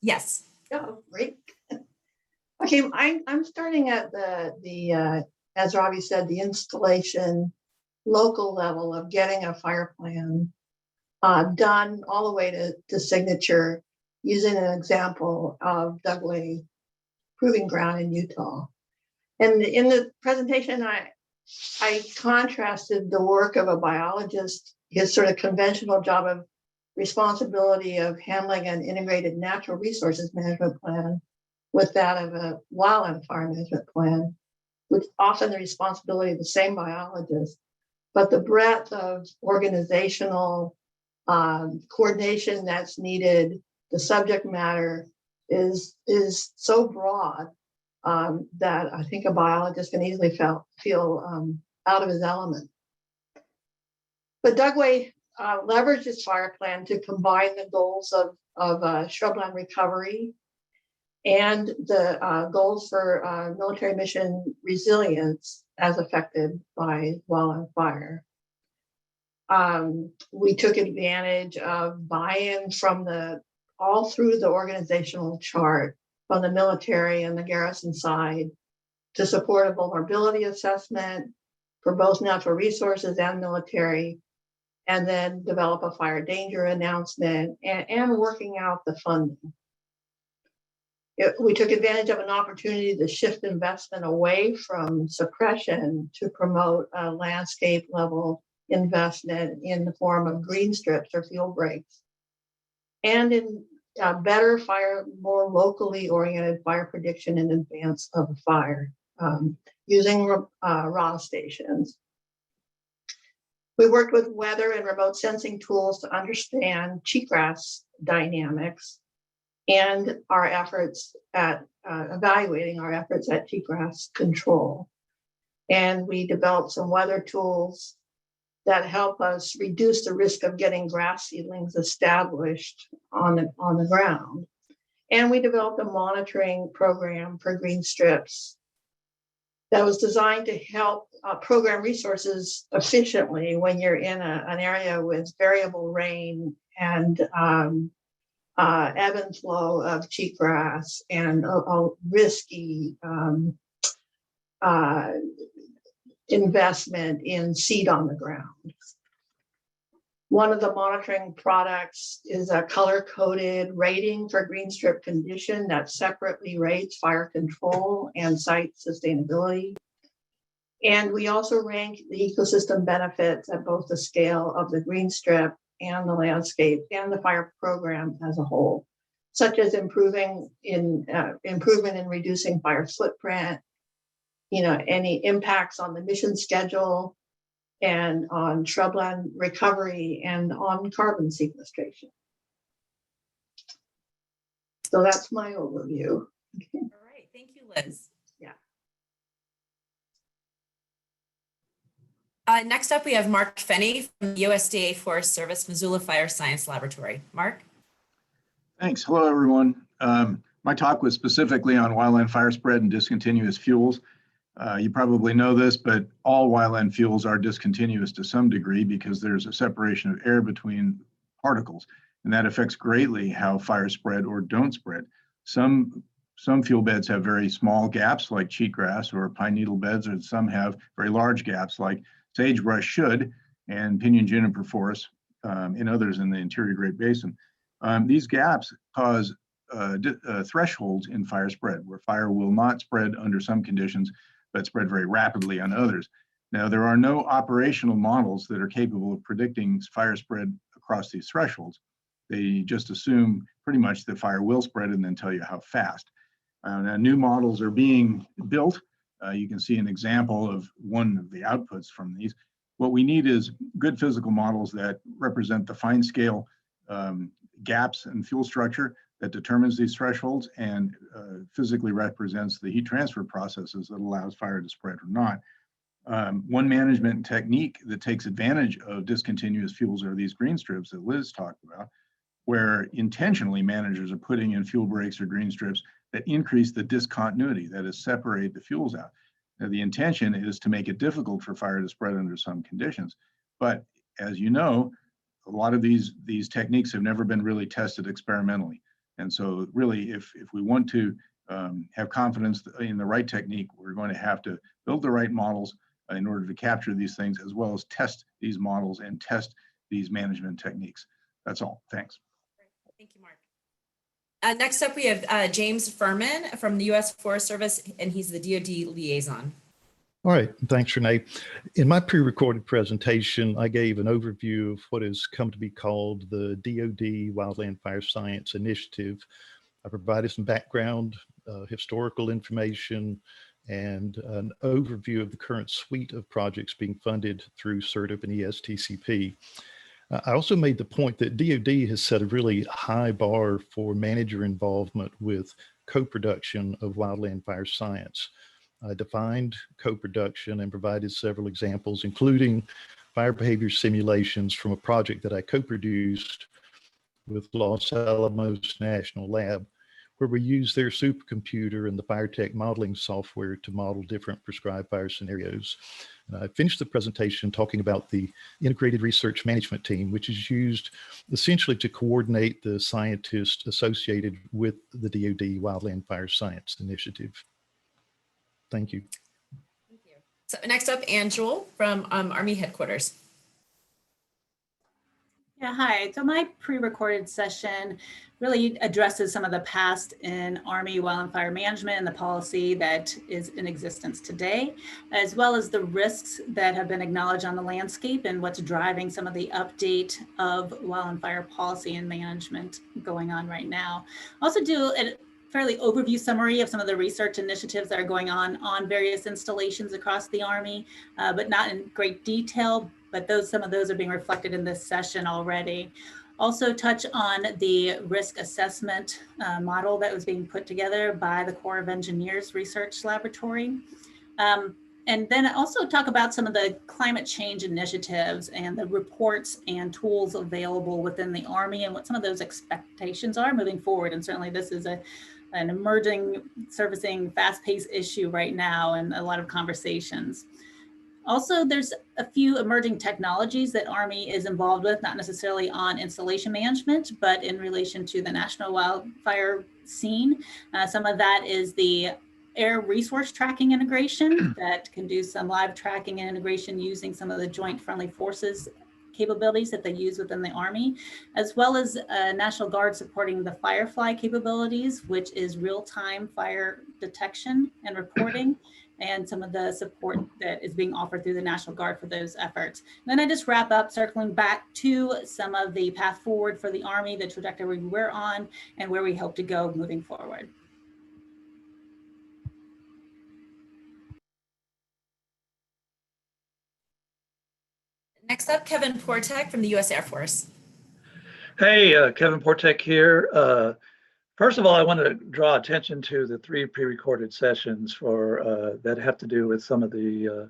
Yes. Oh, great. Okay, I'm starting at the as Robbie said, the installation local level of getting a fire plan done all the way to signature, using an example of Dugway Proving Ground in Utah. And in the presentation, I contrasted the work of a biologist, his sort of conventional job of responsibility of handling an integrated natural resources management plan with that of a wildland fire management plan, with often the responsibility of the same biologist, but the breadth of organizational coordination that's needed, the subject matter is so broad that I think a biologist can easily feel out of his element. But Dugway leveraged its fire plan to combine the goals of shrubland recovery and the goals for military mission resilience as affected by wildland fire. We took advantage of buy-in from all through the organizational chart, from the military and the garrison side, to support a vulnerability assessment for both natural resources and military, and then develop a fire danger announcement and working out the funding. We took advantage of an opportunity to shift investment away from suppression to promote a landscape level investment in the form of green strips or field breaks, and in better fire, more locally oriented fire prediction in advance of a fire, using raw stations. We worked with weather and remote sensing tools to understand cheatgrass dynamics and our efforts at evaluating our efforts at cheatgrass control. And we developed some weather tools that help us reduce the risk of getting grass seedlings established on the ground. And we developed a monitoring program for green strips that was designed to help program resources efficiently when you're in an area with variable rain and ebb and flow of cheatgrass and a risky investment in seed on the ground. One of the monitoring products is a color-coded rating for green strip condition that separately rates fire control and site sustainability. And we also rank the ecosystem benefits at both the scale of the green strip and the landscape and the fire program as a whole, such as improvement in reducing fire footprint, any impacts on the mission schedule, and on shrubland recovery and on carbon sequestration. So that's my overview. All right, thank you, Liz. Yeah. Next up, we have Mark Fenney from the USDA Forest Service Missoula Fire Science Laboratory. Mark? Thanks. Hello, everyone. My talk was specifically on wildland fire spread and discontinuous fuels. You probably know this, but all wildland fuels are discontinuous to some degree because there's a separation of air between particles, and that affects greatly how fires spread or don't spread. Some fuel beds have very small gaps like cheatgrass or pine needle beds, and some have very large gaps like sagebrush should and pinyon juniper forests and others in the interior Great Basin. These gaps cause thresholds in fire spread, where fire will not spread under some conditions but spread very rapidly on others. Now, there are no operational models that are capable of predicting fire spread across these thresholds. They just assume pretty much that fire will spread and then tell you how fast. Now, new models are being built. You can see an example of one of the outputs from these. What we need is good physical models that represent the fine scale gaps in fuel structure that determines these thresholds and physically represents the heat transfer processes that allows fire to spread or not. One management technique that takes advantage of discontinuous fuels are these green strips that Liz talked about, where intentionally managers are putting in fuel breaks or green strips that increase the discontinuity, that is, separate the fuels out. Now, the intention is to make it difficult for fire to spread under some conditions. But as you know, a lot of these techniques have never been really tested experimentally. And so really, if we want to have confidence in the right technique, we're going to have to build the right models in order to capture these things, as well as test these models and test these management techniques. That's all. Thanks. Thank you, Mark. Next up, we have James Furman from the U.S. Forest Service, and he's the DoD liaison. All right, thanks, Renee. In my pre-recorded presentation, I gave an overview of what has come to be called the DoD Wildland Fire Science Initiative. I provided some background, historical information, and an overview of the current suite of projects being funded through CERTIP and ESTCP. I also made the point that DoD has set a really high bar for manager involvement with co-production of wildland fire science. I defined co-production and provided several examples, including fire behavior simulations from a project that I co-produced with Los Alamos National Lab, where we used their supercomputer and the FireTech modeling software to model different prescribed fire scenarios. And I finished the presentation talking about the Integrated Research Management Team, which is used essentially to coordinate the scientists associated with the DoD Wildland Fire Science Initiative. Thank you. Thank you. So next up, Ann Jewell from Army Headquarters. Yeah, hi. So my pre-recorded session really addresses some of the past in Army wildland fire management and the policy that is in existence today, as well as the risks that have been acknowledged on the landscape and what's driving some of the update of wildland fire policy and management going on right now. Also do a fairly overview summary of some of the research initiatives that are going on various installations across the Army, but not in great detail, but some of those are being reflected in this session already. Also touch on the risk assessment model that was being put together by the Corps of Engineers Research Laboratory. And then also talk about some of the climate change initiatives and the reports and tools available within the Army and what some of those expectations are moving forward. And certainly this is a an emerging, servicing, fast-paced issue right now, and a lot of conversations. Also, there's a few emerging technologies that Army is involved with, not necessarily on installation management, but in relation to the national wildfire scene. Some of that is the air resource tracking integration that can do some live tracking and integration using some of the Joint Friendly Forces capabilities that they use within the Army, as well as National Guard supporting the Firefly capabilities, which is real-time fire detection and reporting, and some of the support that is being offered through the National Guard for those efforts. And then I just wrap up circling back to some of the path forward for the Army, the trajectory we're on, and where we hope to go moving forward. Next up, Kevin Portek from the U.S. Air Force. Hey, Kevin Portek here. First of all, I want to draw attention to the 3 pre-recorded sessions for that have to do with some of the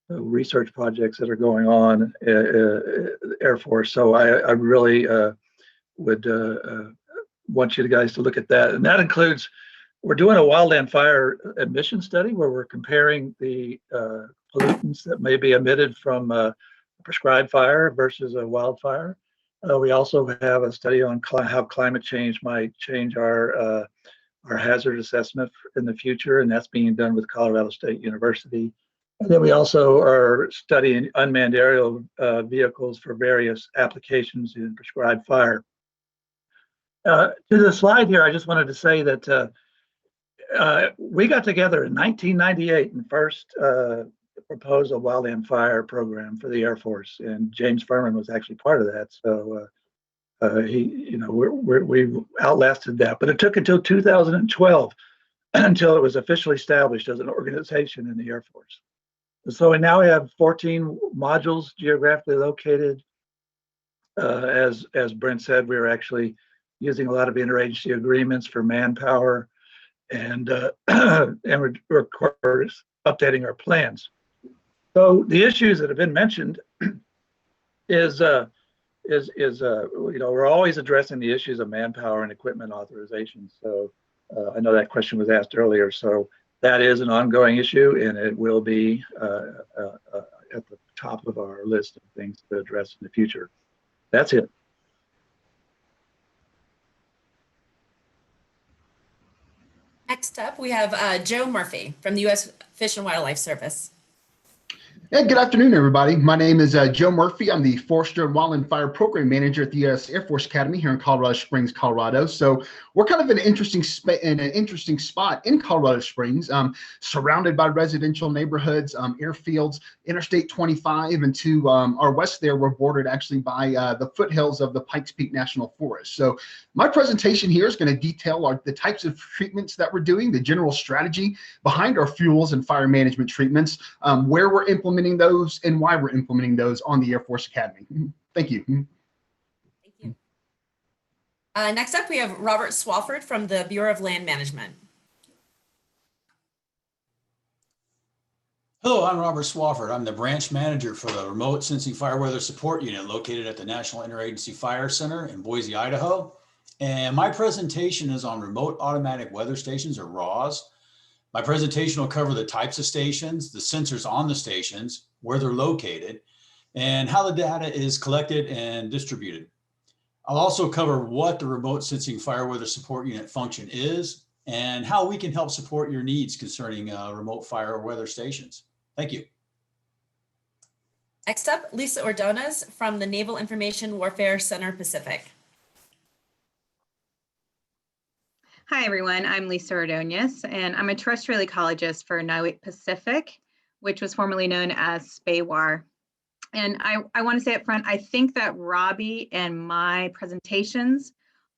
research projects that are going on Air Force. So I really would want you guys to look at that. And that includes, we're doing a wildland fire emission study where we're comparing the pollutants that may be emitted from prescribed fire versus a wildfire. We also have a study on how climate change might change our hazard assessment in the future, and that's being done with Colorado State University. And then we also are studying unmanned aerial vehicles for various applications in prescribed fire. To the slide here, I just wanted to say that we got together in 1998 and first proposed a wildland fire program for the Air Force, and James Furman was actually part of that. So we've outlasted that, but it took until 2012 until it was officially established as an organization in the Air Force. So we now have 14 modules geographically located. As Brent said, we're actually using a lot of interagency agreements for manpower, and we're of course updating our plans. So the issues that have been mentioned is we're always addressing the issues of manpower and equipment authorization. So I know that question was asked earlier. So that is an ongoing issue, and it will be at the top of our list of things to address in the future. That's it. Next up, we have Joe Murphy from the U.S. Fish and Wildlife Service. Hey, good afternoon, everybody. My name is Joe Murphy. I'm the Forester and Wildland Fire Program Manager at the U.S. Air Force Academy here in Colorado Springs, Colorado. So we're kind of in an interesting spot in Colorado Springs, surrounded by residential neighborhoods, airfields. Interstate 25 and to our west there, we're bordered actually by the foothills of the Pikes Peak National Forest. So my presentation here is going to detail the types of treatments that we're doing, the general strategy behind our fuels and fire management treatments, where we're implementing those and why we're implementing those on the Air Force Academy. Thank you. Thank you. Next up, we have Robert Swafford from the Bureau of Land Management. Hello, I'm Robert Swafford. I'm the branch manager for the Remote Sensing Fire Weather Support Unit located at the National Interagency Fire Center in Boise, Idaho. And my presentation is on remote automatic weather stations, or RAWs. My presentation will cover the types of stations, the sensors on the stations, where they're located, and how the data is collected and distributed. I'll also cover what the Remote Sensing Fire Weather Support Unit function is and how we can help support your needs concerning remote fire or weather stations. Thank you. Next up, Lisa Ordonez from the Naval Information Warfare Center Pacific. Hi, everyone. I'm Lisa Ordonez, and I'm a terrestrial ecologist for NIWC Pacific, which was formerly known as SPAWAR. And I want to say up front, I think that Robbie and my presentations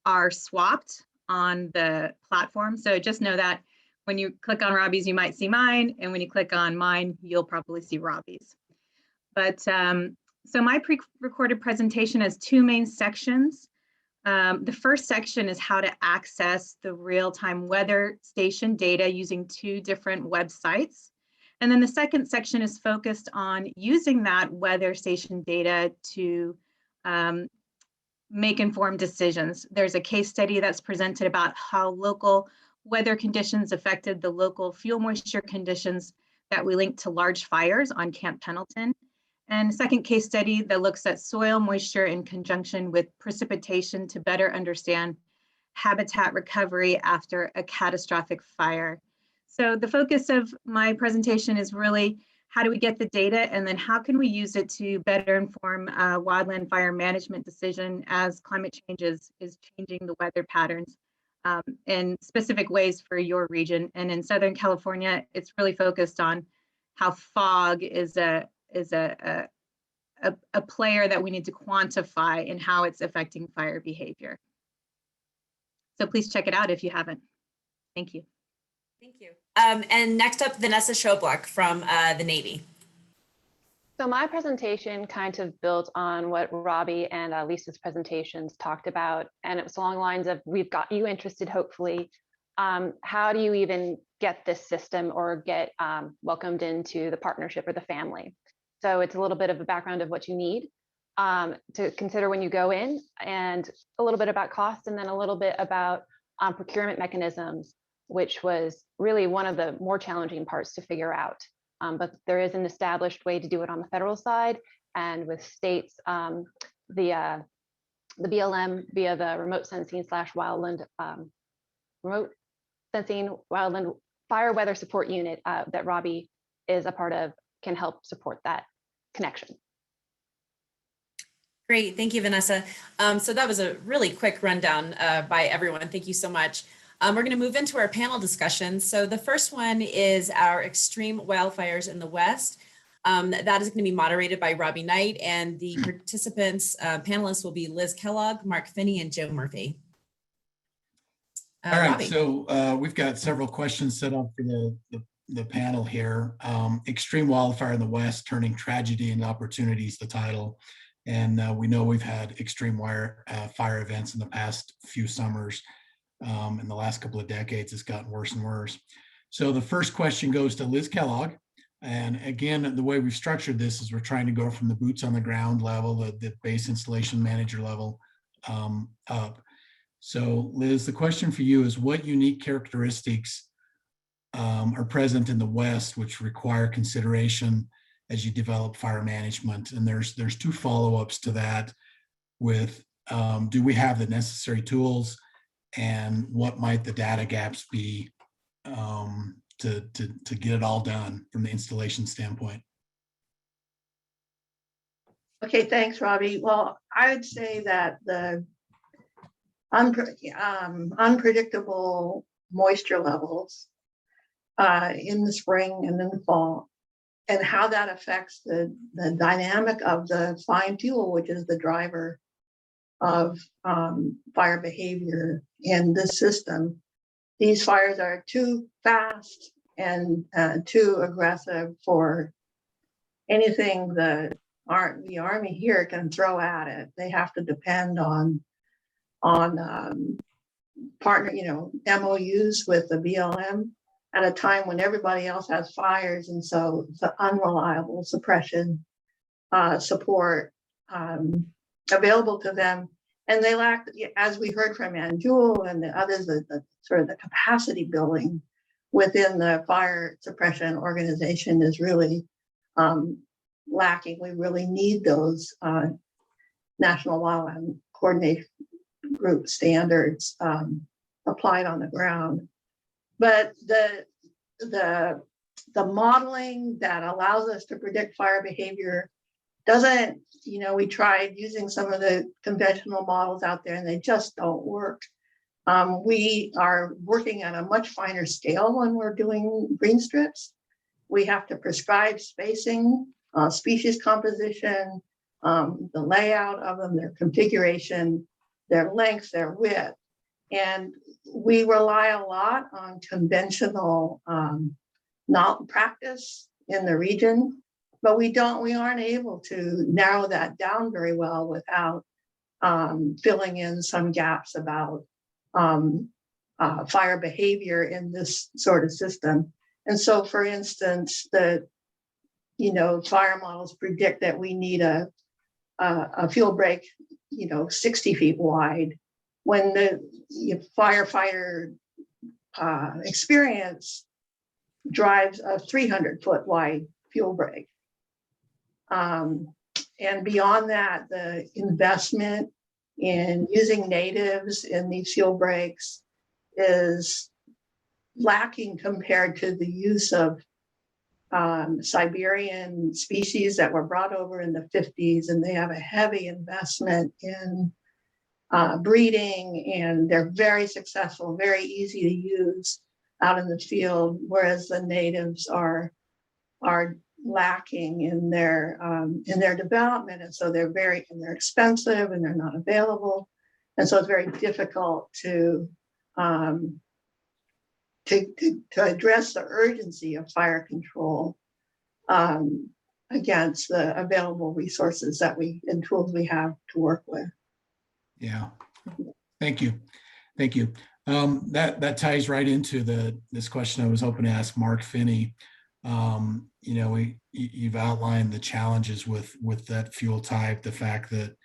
are swapped on the platform. So just know that when you click on Robbie's, you might see mine. And when you click on mine, you'll probably see Robbie's. But so my pre-recorded presentation has 2 main sections. The first section is how to access the real-time weather station data using 2 different websites. And then the second section is focused on using that weather station data to make informed decisions. There's a case study that's presented about how local weather conditions affected the local fuel moisture conditions that we linked to large fires on Camp Pendleton. And a second case study that looks at soil moisture in conjunction with precipitation to better understand habitat recovery after a catastrophic fire. So the focus of my presentation is really how do we get the data, and then how can we use it to better inform wildland fire management decision as climate change is changing the weather patterns in specific ways for your region. And in Southern California, it's really focused on how fog is a player that we need to quantify and how it's affecting fire behavior. So please check it out if you haven't. Thank you. Thank you. And next up, Vanessa Schoblock from the Navy. So my presentation kind of built on what Robbie and Lisa's presentations talked about, and it was along the lines of, we've got you interested, hopefully. How do you even get this system or get welcomed into the partnership or the family? So it's a little bit of a background of what you need to consider when you go in, and a little bit about cost, and then a little bit about procurement mechanisms, which was really one of the more challenging parts to figure out. But there is an established way to do it on the federal side, and with states, the BLM via the remote sensing / wildland remote sensing wildland fire weather support unit that Robbie is a part of can help support that connection. Great, thank you, Vanessa. So that was a really quick rundown by everyone. Thank you so much. We're going to move into our panel discussion. So the first one is our extreme wildfires in the West. That is going to be moderated by Robbie Knight, and the participants, panelists will be Liz Kellogg, Mark Finney, and Joe Murphy. All right, Robbie. so we've got several questions set up for the panel here. Extreme wildfire in the West, turning tragedy into opportunities, the title. And we know we've had extreme fire events in the past few summers. In the last couple of decades, it's gotten worse and worse. So the first question goes to Liz Kellogg. And again, the way we've structured this is we're trying to go from the boots on the ground level, the base installation manager level up. So Liz, the question for you is, what unique characteristics are present in the West which require consideration as you develop fire management? And there's two follow-ups to that with, do we have the necessary tools, and what might the data gaps be to get it all done from the installation standpoint? Okay, thanks, Robbie. Well, I would say that the unpredictable moisture levels in the spring and in the fall, and how that affects the dynamic of the fine fuel, which is the driver of fire behavior in this system. These fires are too fast and too aggressive for anything the Army here can throw at it. They have to depend on partner, MOUs with the BLM at a time when everybody else has fires, and so the unreliable suppression support available to them, and they lack, as we heard from Ann Jewell and the others, the sort of the capacity building within the fire suppression organization is really lacking. We really need those National Wildland Coordination Group standards applied on the ground. But the modeling that allows us to predict fire behavior doesn't, we tried using some of the conventional models out there and they just don't work. We are working at a much finer scale when we're doing green strips. We have to prescribe spacing, species composition, the layout of them, their configuration, their length, their width. And we rely a lot on conventional practice in the region, but we aren't able to narrow that down very well without filling in some gaps about fire behavior in this sort of system. And so, for instance, fire models predict that we need a fuel break, 60 feet wide. When the firefighter experience drives a 300-foot wide fuel break. And beyond that, the investment in using natives in these fuel breaks is lacking compared to the use of Siberian species that were brought over in the 50s, and they have a heavy investment in breeding, and they're very successful, very easy to use out in the field, whereas the natives are lacking in their development, and so they're expensive and they're not available, and so it's very difficult to address the urgency of fire control against the available resources and tools we have to work with. Yeah. Thank you. Thank you. That ties right into this question I was hoping to ask Mark Finney. You've outlined the challenges with that fuel type, the fact that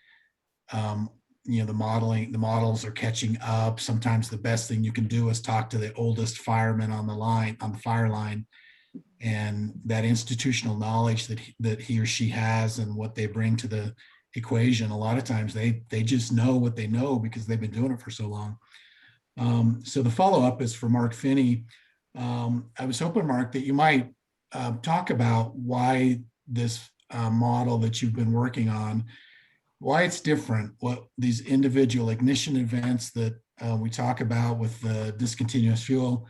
the models are catching up. Sometimes the best thing you can do is talk to the oldest fireman on the fire line, and that institutional knowledge that he or she has and what they bring to the equation. A lot of times they just know what they know because they've been doing it for so long. So the follow-up is for Mark Finney. I was hoping, Mark, that you might talk about why this model that you've been working on, why it's different, what these individual ignition events that we talk about with the discontinuous fuel,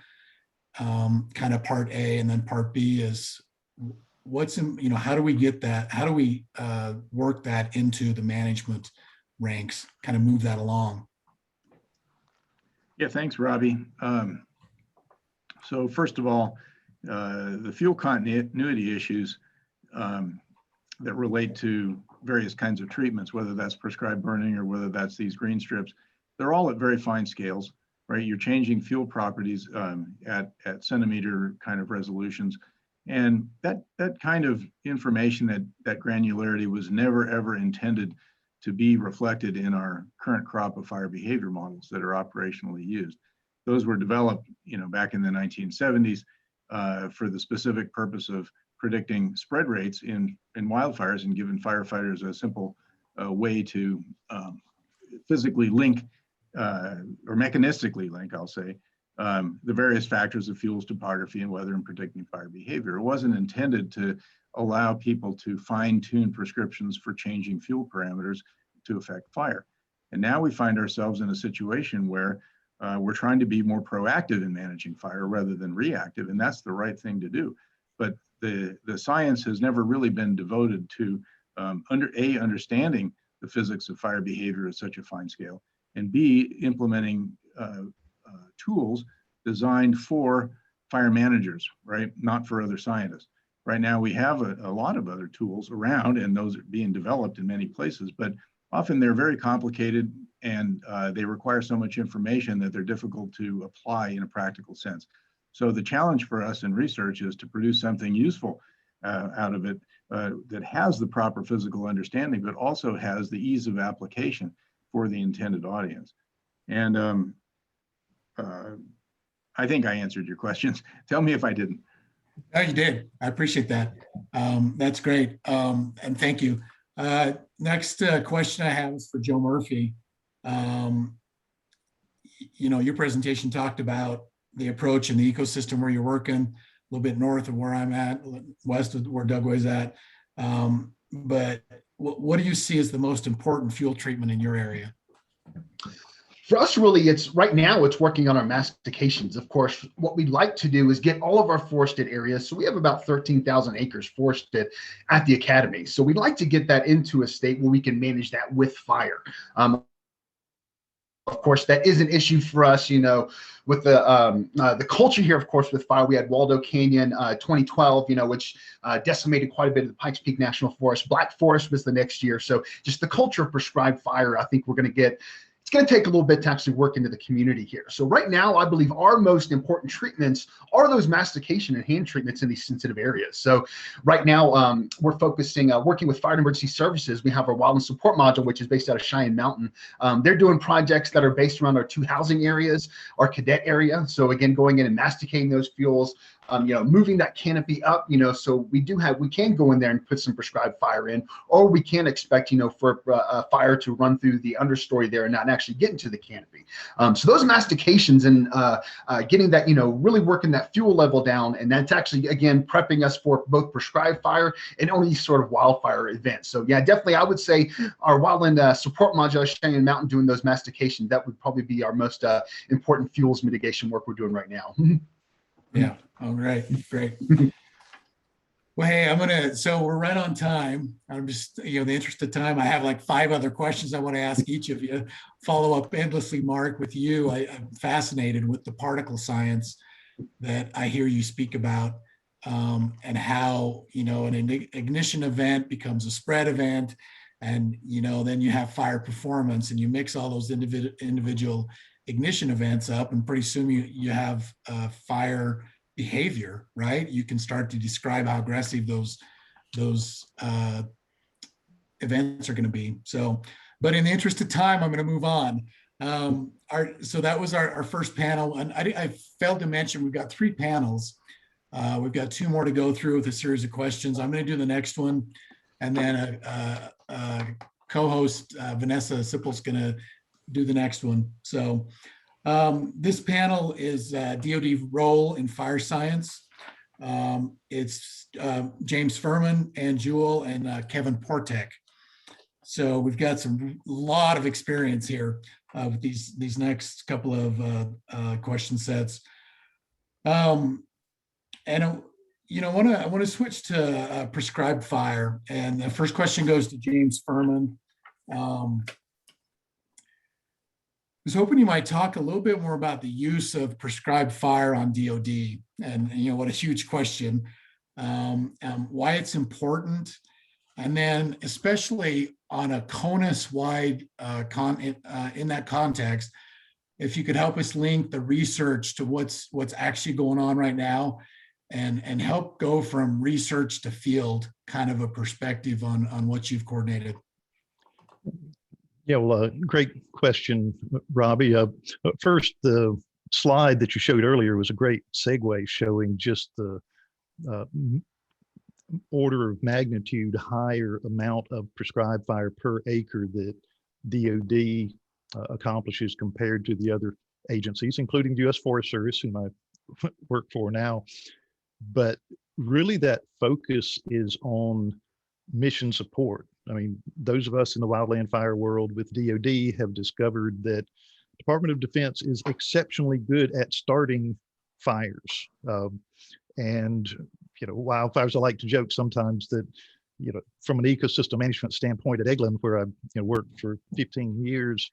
kind of part A, and then part B is how do we get that? How do we work that into the management ranks, kind of move that along? Yeah, thanks, Robbie. So first of all, the fuel continuity issues that relate to various kinds of treatments, whether that's prescribed burning or whether that's these green strips, they're all at very fine scales, right? You're changing fuel properties at centimeter kind of resolutions. And that kind of information, that granularity was never, ever intended to be reflected in our current crop of fire behavior models that are operationally used. Those were developed, back in the 1970s for the specific purpose of predicting spread rates in wildfires and giving firefighters a simple way to physically link or mechanistically link, I'll say, the various factors of fuels topography and weather and predicting fire behavior. It wasn't intended to allow people to fine-tune prescriptions for changing fuel parameters to affect fire. And now we find ourselves in a situation where we're trying to be more proactive in managing fire rather than reactive, and that's the right thing to do. But the science has never really been devoted to understanding the physics of fire behavior at such a fine scale, and B, implementing tools designed for fire managers, right? Not for other scientists. Right now, we have a lot of other tools around, and those are being developed in many places, but often they're very complicated and they require so much information that they're difficult to apply in a practical sense. So the challenge for us in research is to produce something useful out of it that has the proper physical understanding, but also has the ease of application for the intended audience. And I think I answered your questions. Tell me if I didn't. No, you did. I appreciate that. That's great. And thank you. Next question I have is for Joe Murphy. Your presentation talked about the approach and the ecosystem where you're working, a little bit north of where I'm at, west of where Dugway's at. But what do you see as the most important fuel treatment in your area? For us, really, right now it's working on our mastications. Of course, what we'd like to do is get all of our forested areas. So we have about 13,000 acres forested at the Academy. So we'd like to get that into a state where we can manage that with fire. Of course, that is an issue for us, with the culture here, of course, with fire. We had Waldo Canyon 2012, which decimated quite a bit of the Pikes Peak National Forest. Black Forest was the next year. So just the culture of prescribed fire, I think we're going to get, it's going to take a little bit to actually work into the community here. So right now, I believe our most important treatments are those mastication and hand treatments in these sensitive areas. So right now, we're focusing, working with Fire and Emergency Services. We have our Wildland Support Module, which is based out of Cheyenne Mountain. They're doing projects that are based around our 2 housing areas, our cadet area. So again, going in and masticating those fuels, moving that canopy up, so we can go in there and put some prescribed fire in, or we can expect, for a fire to run through the understory there and not actually get into the canopy. So those mastications and getting that, really working that fuel level down, and that's actually, again, prepping us for both prescribed fire and any sort of wildfire events. So yeah, definitely, I would say our Wildland Support Module, Cheyenne Mountain, doing those mastications, that would probably be our most important fuels mitigation work we're doing right now. Yeah. All right. Great. Well, hey, so we're right on time. I'm just, the interest of time, I have like 5 other questions I want to ask each of you. Follow up endlessly, Mark, with you. I'm fascinated with the particle science that I hear you speak about, and how, an ignition event becomes a spread event. And, then you have fire performance, and you mix all those individual ignition events up, and pretty soon you have fire behavior, right? You can start to describe how aggressive those events are going to be. So, but in the interest of time, I'm going to move on. So that was our first panel, and I failed to mention we've got 3 panels. We've got 2 more to go through with a series of questions. I'm going to do the next one, and then co-host Vanessa Sippel's going to do the next one. So this panel is DoD role in fire science. It's James Furman and Jewel and Kevin Portek. So we've got a lot of experience here with these next couple of question sets. And I want to switch to prescribed fire. And the first question goes to James Furman. I was hoping you might talk a little bit more about the use of prescribed fire on DoD, and what a huge question, why it's important, and then especially on a CONUS-wide in that context, if you could help us link the research to what's actually going on right now, and help go from research to field, kind of a perspective on what you've coordinated. Yeah, well, great question, Robbie. First, the slide that you showed earlier was a great segue, showing just the order of magnitude higher amount of prescribed fire per acre that DoD accomplishes compared to the other agencies, including the U.S. Forest Service, whom I work for now. But really, that focus is on mission support. I mean, those of us in the wildland fire world with DoD have discovered that Department of Defense is exceptionally good at starting fires. And, wildfires, I like to joke sometimes that, from an ecosystem management standpoint at Eglin, where I worked for 15 years,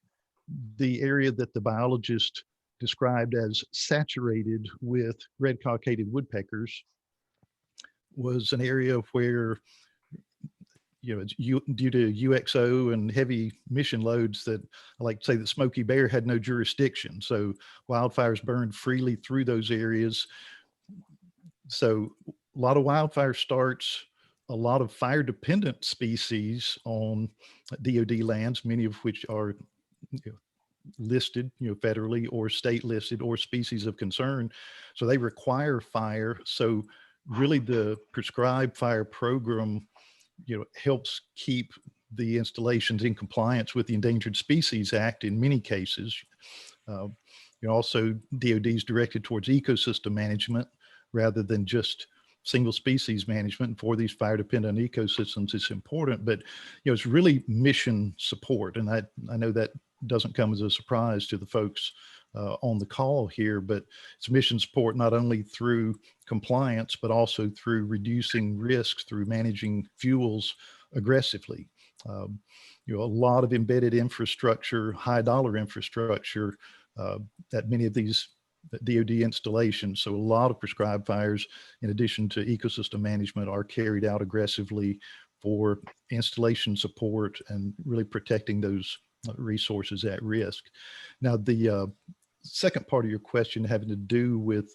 the area that the biologist described as saturated with red-cockaded woodpeckers was an area where, due to UXO and heavy mission loads, that I like to say that Smokey Bear had no jurisdiction. So wildfires burned freely through those areas. So a lot of wildfire starts, a lot of fire dependent species on DoD lands, many of which are listed, federally or state listed or species of concern. So they require fire. So really the prescribed fire program, helps keep the installations in compliance with the Endangered Species Act in many cases. Also DoD is directed towards ecosystem management rather than just single species management. For these fire dependent ecosystems, it's important, but it's really mission support. And I know that doesn't come as a surprise to the folks on the call here, but it's mission support not only through compliance, but also through reducing risks, through managing fuels aggressively. A lot of embedded infrastructure, high dollar infrastructure at many of these DoD installations. So a lot of prescribed fires, in addition to ecosystem management, are carried out aggressively for installation support and really protecting those resources at risk. Now, the second part of your question having to do with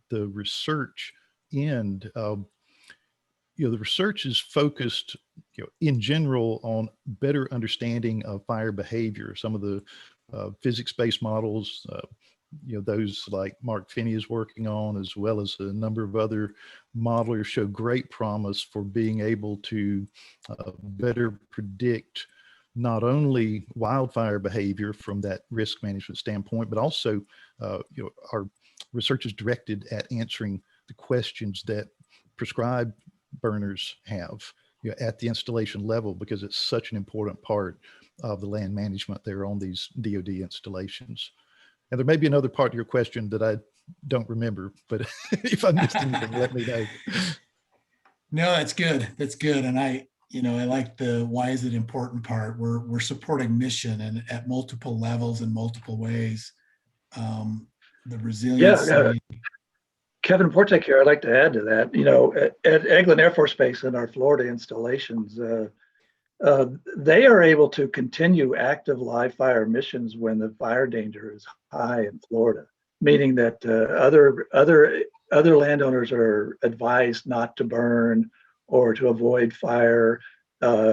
the research end, the research is focused, in general on better understanding of fire behavior. Some of the physics-based models, those like Mark Finney is working on, as well as a number of other modelers, show great promise for being able to better predict not only wildfire behavior from that risk management standpoint, but also, our research is directed at answering the questions that prescribed burners have at the installation level, because it's such an important part of the land management there on these DoD installations. And there may be another part of your question that I don't remember, but if I missed anything, let me know. No, that's good. That's good. And I like the why is it important part. We're supporting mission and at multiple levels in multiple ways. The resiliency. Yeah, Kevin Portek here. I'd like to add to that. At Eglin Air Force Base in our Florida installations, they are able to continue active live fire missions when the fire danger is high in Florida, meaning that other landowners are advised not to burn or to avoid fire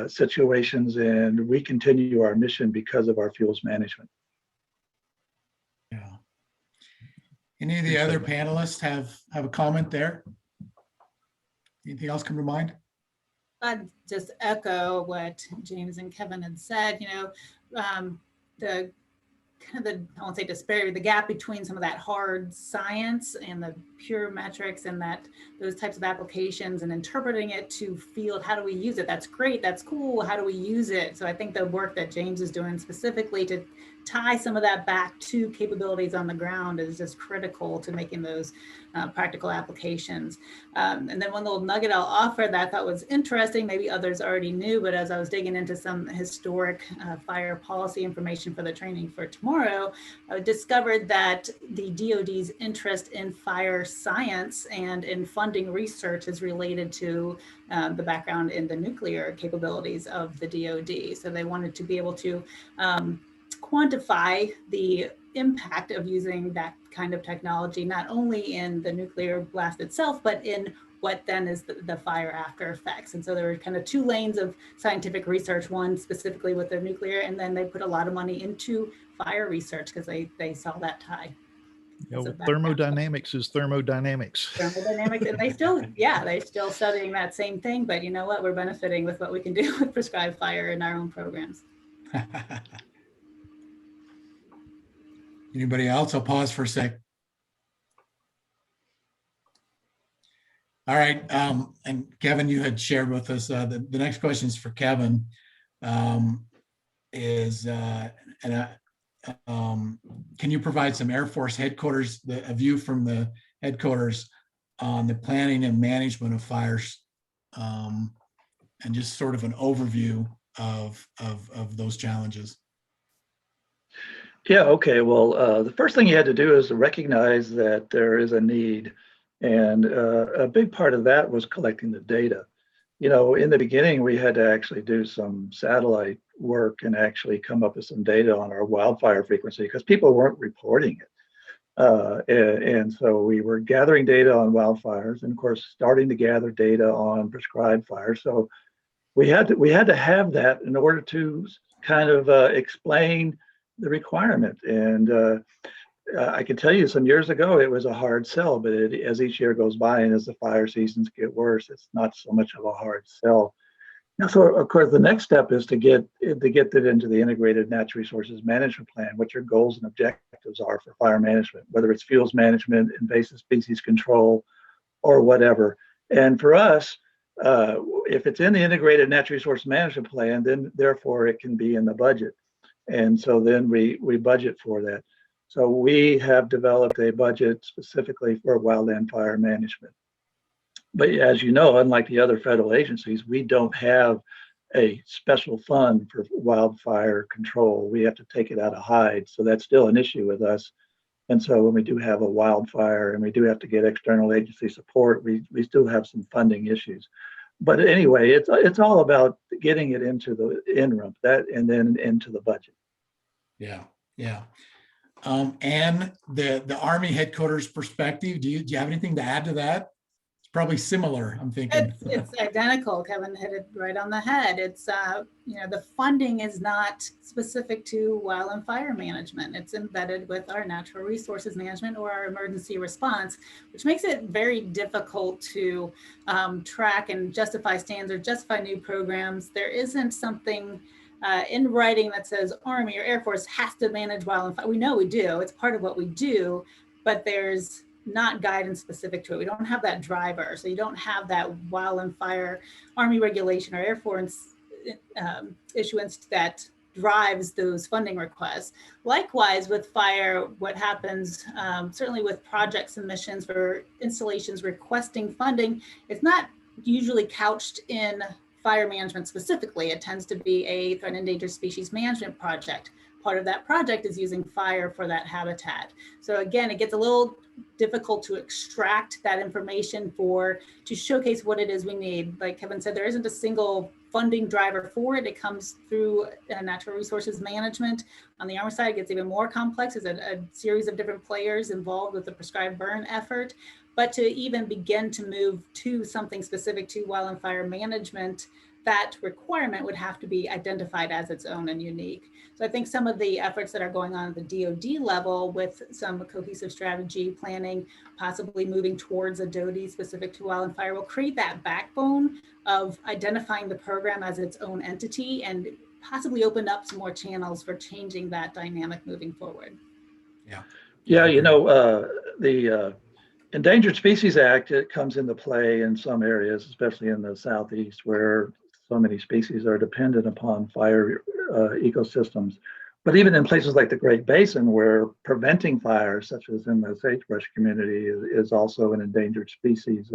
situations, and we continue our mission because of our fuels management. Yeah. Any of the other panelists have a comment there? Anything else come to mind? I'd just echo what James and Kevin had said. The kind of I won't say disparity, the gap between some of that hard science and the pure metrics and those types of applications, and interpreting it to field. How do we use it? That's great. That's cool. How do we use it? So I think the work that James is doing specifically to tie some of that back to capabilities on the ground is just critical to making those practical applications. And then one little nugget I'll offer that I thought was interesting, maybe others already knew, but as I was digging into some historic fire policy information for the training for tomorrow, I discovered that the DoD's interest in fire science and in funding research is related to the background in the nuclear capabilities of the DoD. So they wanted to be able to quantify the impact of using that kind of technology, not only in the nuclear blast itself, but in what then is the fire after effects. And so there were kind of two lanes of scientific research, one specifically with the nuclear, and then they put a lot of money into fire research because they saw that tie. Thermodynamics is thermodynamics. Thermodynamics, and they're still studying that same thing, but you know what? We're benefiting with what we can do with prescribed fire in our own programs. Anybody else? I'll pause for a sec. All right. And Kevin, you had shared with us, the next question is for Kevin, can you provide some Air Force headquarters, a view from the headquarters on the planning and management of fires, and just sort of an overview of those challenges? Yeah, okay. Well, the first thing you had to do is to recognize that there is a need. And a big part of that was collecting the data. In the beginning, we had to actually do some satellite work and actually come up with some data on our wildfire frequency because people weren't reporting it. And so we were gathering data on wildfires and, of course, starting to gather data on prescribed fires. So we had to have that in order to kind of explain the requirement. And I can tell you some years ago, it was a hard sell, but as each year goes by and as the fire seasons get worse, it's not so much of a hard sell. Now, so of course, the next step is to get that into the integrated natural resources management plan, what your goals and objectives are for fire management, whether it's fuels management, invasive species control, or whatever. And for us, if it's in the integrated natural resource management plan, then therefore it can be in the budget. And so then we budget for that. So we have developed a budget specifically for wildland fire management. But as you know, unlike the other federal agencies, we don't have a special fund for wildfire control. We have to take it out of HIDE. So that's still an issue with us. And so when we do have a wildfire and we do have to get external agency support, we still have some funding issues. But anyway, it's all about getting it into the interim, that and then into the budget. Yeah, yeah. And the Army headquarters perspective, do you have anything to add to that? It's probably similar, I'm thinking. It's identical. Kevin hit it right on the head. It's, you know, the funding is not specific to wildland fire management. It's embedded with our natural resources management or our emergency response, which makes it very difficult to track and justify standards, justify new programs. There isn't something in writing that says Army or Air Force has to manage wildland fire. We know we do. It's part of what we do, but there's not guidance specific to it. We don't have that driver. So you don't have that wildland fire Army regulation or Air Force issuance that drives those funding requests. Likewise with fire, what happens certainly with project submissions for installations requesting funding, it's not usually couched in fire management specifically. It tends to be a threatened endangered species management project. Part of that project is using fire for that habitat. So again, it gets a little difficult to extract that information to showcase what it is we need. Like Kevin said, there isn't a single funding driver for it. It comes through natural resources management. On the Army side, it gets even more complex. There's a series of different players involved with the prescribed burn effort. But to even begin to move to something specific to wildland fire management, that requirement would have to be identified as its own and unique. So I think some of the efforts that are going on at the DoD level with some cohesive strategy planning, possibly moving towards a DoD specific to wildland fire, will create that backbone of identifying the program as its own entity and possibly open up some more channels for changing that dynamic moving forward. Yeah. Yeah, you know, the Endangered Species Act, it comes into play in some areas, especially in the Southeast, where so many species are dependent upon fire ecosystems. But even in places like the Great Basin, where preventing fires, such as in the sagebrush community, is also an endangered species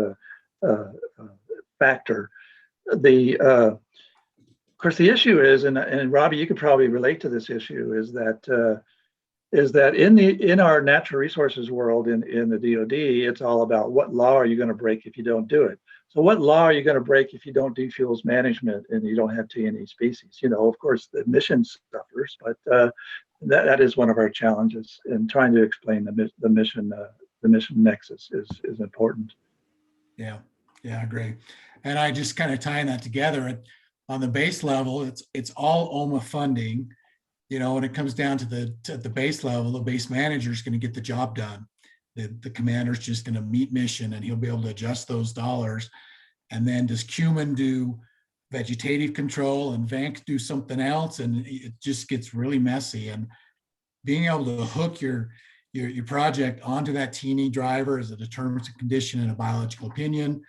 factor. Of course, the issue is, and Robbie, you could probably relate to this issue, is that in our natural resources world in the DoD, it's all about what law are you going to break if you don't do it. So what law are you going to break if you don't do fuels management and you don't have T&E species? You know, of course, the mission suffers, but that is one of our challenges in trying to explain the mission nexus is important. Yeah, yeah, I agree. And I just kind of tying that together on the base level, it's all OMA funding. You know, when it comes down to the base level, the base manager is going to get the job done. The commander's just going to meet mission and he'll be able to adjust those dollars. And then does Cumin do vegetative control and Vank do something else? And it just gets really messy. And being able to hook your project onto that T&E driver as a determinants of condition and a biological opinion,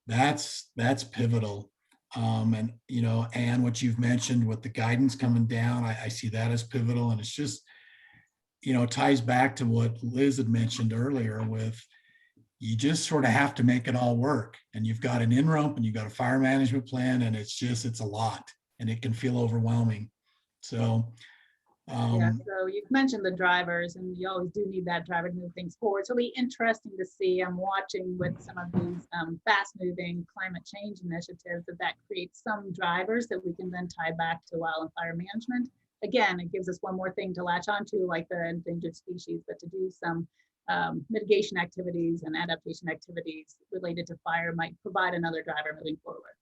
that's pivotal. And, you know, and what you've mentioned with the guidance coming down, I see that as pivotal. And it's just, you know, it ties back to what Liz had mentioned earlier with, you just sort of have to make it all work. And you've got an in-rump and you've got a fire management plan, and it's a lot and it can feel overwhelming. So, yeah, so you've mentioned the drivers, and you always do need that driver to move things forward. So it'll be interesting to see. I'm watching with some of these fast-moving climate change initiatives that creates some drivers that we can then tie back to wildland fire management. Again, it gives us one more thing to latch onto, like the endangered species, but to do some mitigation activities and adaptation activities related to fire might provide another driver moving forward.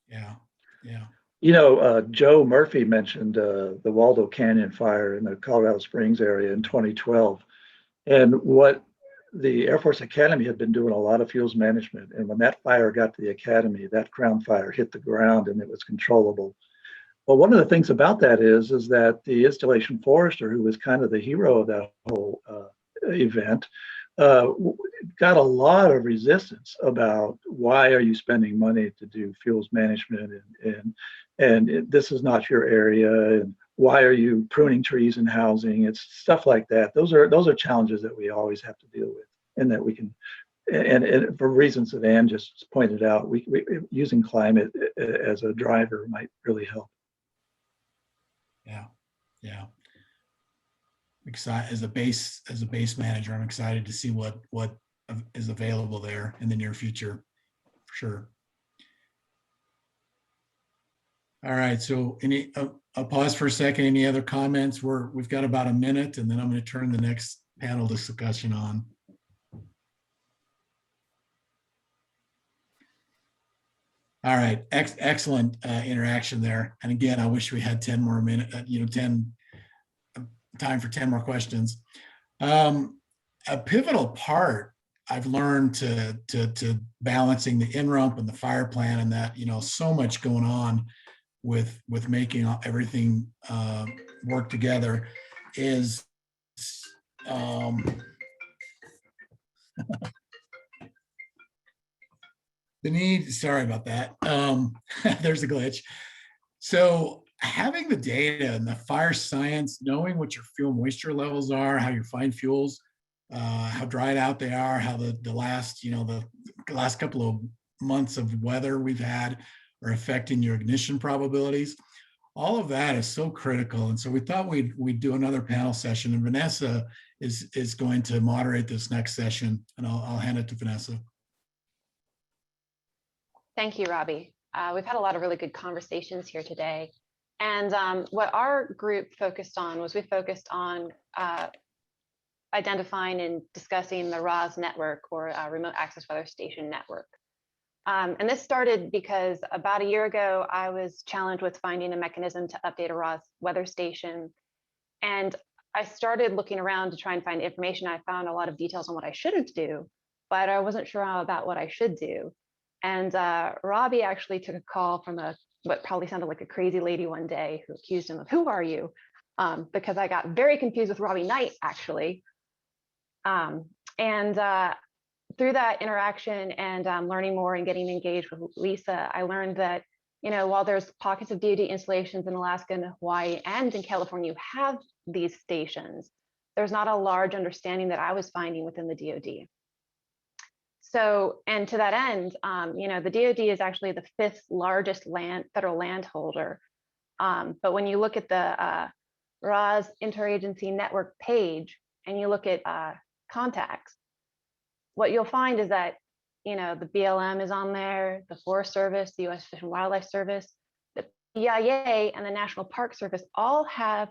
Yeah, yeah. You know, Joe Murphy mentioned the Waldo Canyon fire in the Colorado Springs area in 2012. And what the Air Force Academy had been doing a lot of fuels management. And when that fire got to the Academy, that ground fire hit the ground and it was controllable. Well, one of the things about that is that the installation forester, who was kind of the hero of that whole event, got a lot of resistance about why are you spending money to do fuels management and this is not your area, and why are you pruning trees and housing? It's stuff like that. Those are challenges that we always have to deal with, and that we can, and for reasons that Ann just pointed out, we using climate as a driver might really help. Yeah, yeah. Excited as a base manager, I'm excited to see what is available there in the near future, for sure. All right, so I'll pause for a second. Any other comments? We've got about a minute, and then I'm going to turn the next panel discussion on. All right, excellent interaction there. And again, I wish we had 10 more minutes, time for 10 more questions. A pivotal part I've learned to balancing the in-rump and the fire plan, and that, so much going on with making everything work together is the need, sorry about that. There's a glitch. So having the data and the fire science, knowing what your fuel moisture levels are, how your fine fuels, how dried out they are, how the last couple of months of weather we've had are affecting your ignition probabilities. All of that is so critical. And so we thought we'd do another panel session, and Vanessa is going to moderate this next session, and I'll hand it to Vanessa. Thank you, Robbie. We've had a lot of really good conversations here today. And what our group focused on was we focused on identifying and discussing the RAS network, or Remote Access Weather Station Network. And this started because about a year ago, I was challenged with finding a mechanism to update a RAS weather station. And I started looking around to try and find information. I found a lot of details on what I shouldn't do, but I wasn't sure about what I should do. And Robbie actually took a call from what probably sounded like a crazy lady one day, who accused him of, "Who are you?" Because I got very confused with Robbie Knight, actually. Through that interaction and learning more and getting engaged with Lisa, I learned that, while there's pockets of DoD installations in Alaska and Hawaii and in California who have these stations, there's not a large understanding that I was finding within the DoD. So, and to that end, the DoD is actually the 5th largest federal landholder. But when you look at the RAS Interagency Network page and you look at contacts, what you'll find is that, the BLM is on there, the Forest Service, the U.S. Fish and Wildlife Service, the EIA, and the National Park Service all have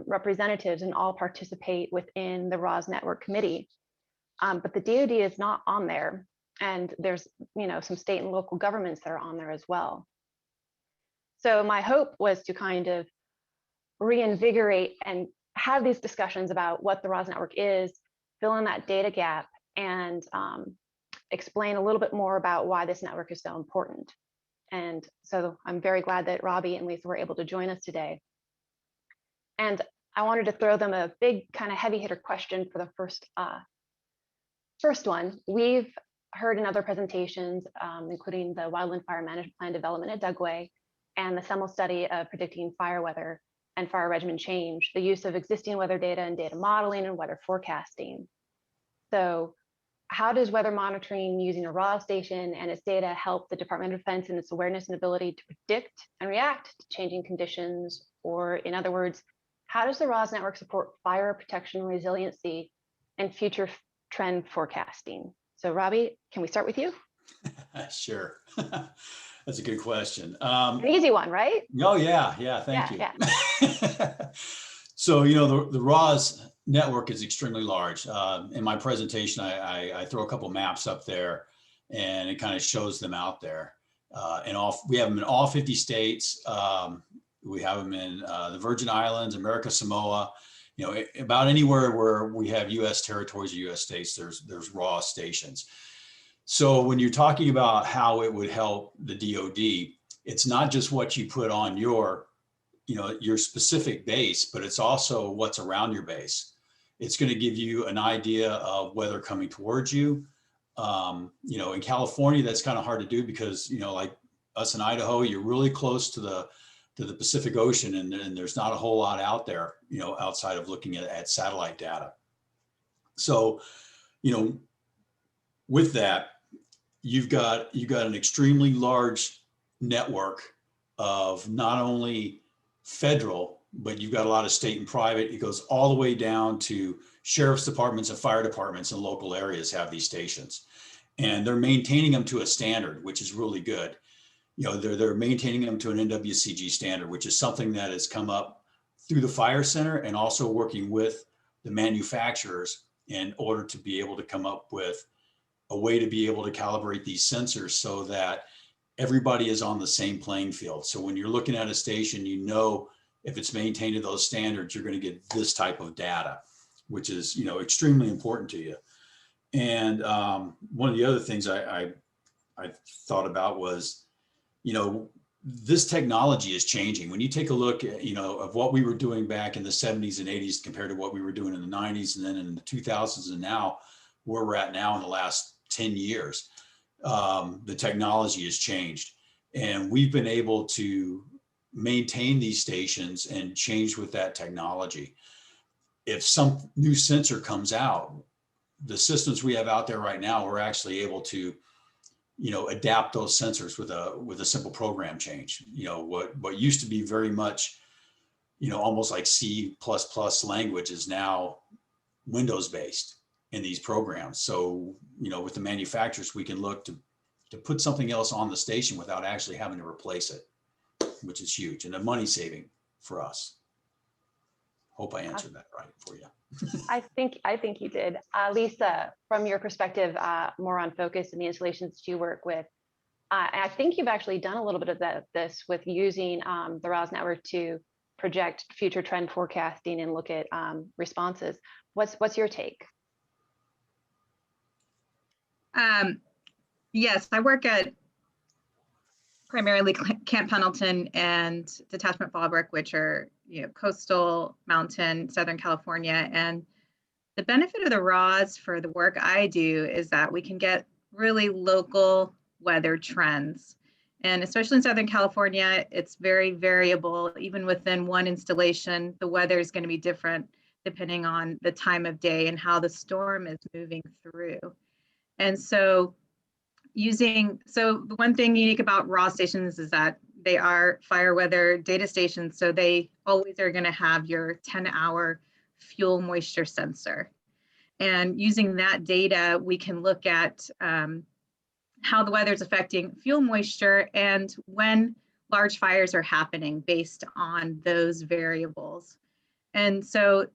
representatives and all participate within the RAS Network Committee. But the DoD is not on there. And there's, some state and local governments that are on there as well. So my hope was to kind of reinvigorate and have these discussions about what the RAS network is, fill in that data gap, and explain a little bit more about why this network is so important. And so I'm very glad that Robbie and Lisa were able to join us today. And I wanted to throw them a big kind of heavy hitter question for the first one. We've heard in other presentations, including the Wildland Fire Management Plan development at Dugway and the SEML study of predicting fire weather and fire regimen change, the use of existing weather data and data modeling and weather forecasting. So how does weather monitoring using a RAS station and its data help the Department of Defense in its awareness and ability to predict and react to changing conditions? Or in other words, how does the RAS network support fire protection resiliency and future trend forecasting? So Robbie, can we start with you? Sure. That's a good question. An easy one, right? Oh, yeah. Thank you. Yeah. So, the RAS network is extremely large. In my presentation, I throw a couple maps up there, and it kind of shows them out there. We have them in all 50 states. We have them in the Virgin Islands, America, Samoa. About anywhere where we have U.S. territories or U.S. states, there's RAS stations. So when you're talking about how it would help the DoD, it's not just what you put on your specific base, but it's also what's around your base. It's going to give you an idea of weather coming towards you. In California, that's kind of hard to do because, like us in Idaho, you're really close to the Pacific Ocean, and there's not a whole lot out there, outside of looking at satellite data. So, with that, you've got an extremely large network of not only federal, but you've got a lot of state and private. It goes all the way down to sheriff's departments and fire departments in local areas have these stations, and they're maintaining them to a standard, which is really good. they're maintaining them to an NWCG standard, which is something that has come up through the fire center and also working with the manufacturers in order to be able to come up with a way to be able to calibrate these sensors so that everybody is on the same playing field. So when you're looking at a station, if it's maintained to those standards, you're going to get this type of data, which is, extremely important to you. And one of the other things I thought about was, this technology is changing. When you take a look at, of what we were doing back in the 70s and 80s compared to what we were doing in the 90s and then in the 2000s and now where we're at now in the last 10 years, the technology has changed. And we've been able to maintain these stations and change with that technology. If some new sensor comes out, the systems we have out there right now, we're actually able to adapt those sensors with a simple program change. What used to be very much, almost like C++ language is now Windows based in these programs. So, with the manufacturers, we can look to put something else on the station without actually having to replace it, which is huge and a money saving for us. Hope I answered that right for you. I think you did. Lisa, from your perspective, more on focus and the installations that you work with, I think you've actually done a little bit of this with using the ROS network to project future trend forecasting and look at responses. What's your take? Yes, I work at primarily Camp Pendleton and Detachment Fallbrook, which are coastal, mountain, Southern California. And the benefit of the ROS for the work I do is that we can get really local weather trends. And especially in Southern California, it's very variable. Even within one installation, the weather is going to be different depending on the time of day and how the storm is moving through. And so the one thing unique about ROS stations is that they are fire weather data stations. So they always are going to have your 10-hour fuel moisture sensor. And using that data, we can look at how the weather is affecting fuel moisture and when large fires are happening based on those variables. And so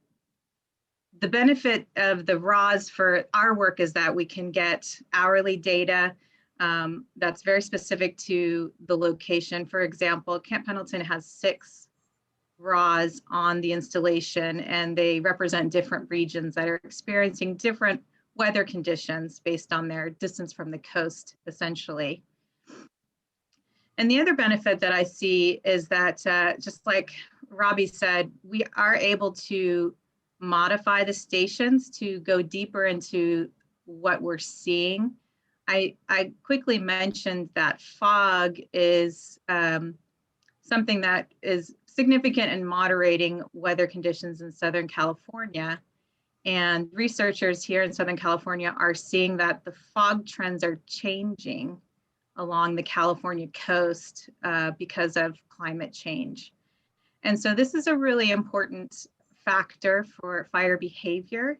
the benefit of the ROS for our work is that we can get hourly data that's very specific to the location. For example, Camp Pendleton has 6 ROS on the installation, and they represent different regions that are experiencing different weather conditions based on their distance from the coast, essentially. And the other benefit that I see is that, just like Robbie said, we are able to modify the stations to go deeper into what we're seeing. I quickly mentioned that fog is something that is significant in moderating weather conditions in Southern California. And researchers here in Southern California are seeing that the fog trends are changing along the California coast because of climate change. And so this is a really important factor for fire behavior.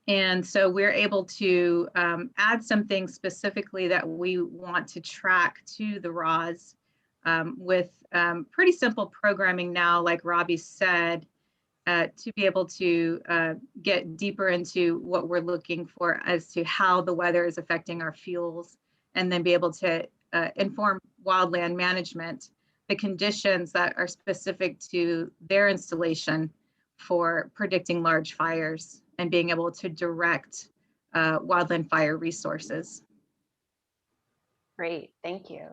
And so we're able to add something specifically that we want to track to the ROS with pretty simple programming now, like Robbie said, to be able to get deeper into what we're looking for as to how the weather is affecting our fuels, and then be able to inform wildland management the conditions that are specific to their installation for predicting large fires and being able to direct wildland fire resources. Great, thank you.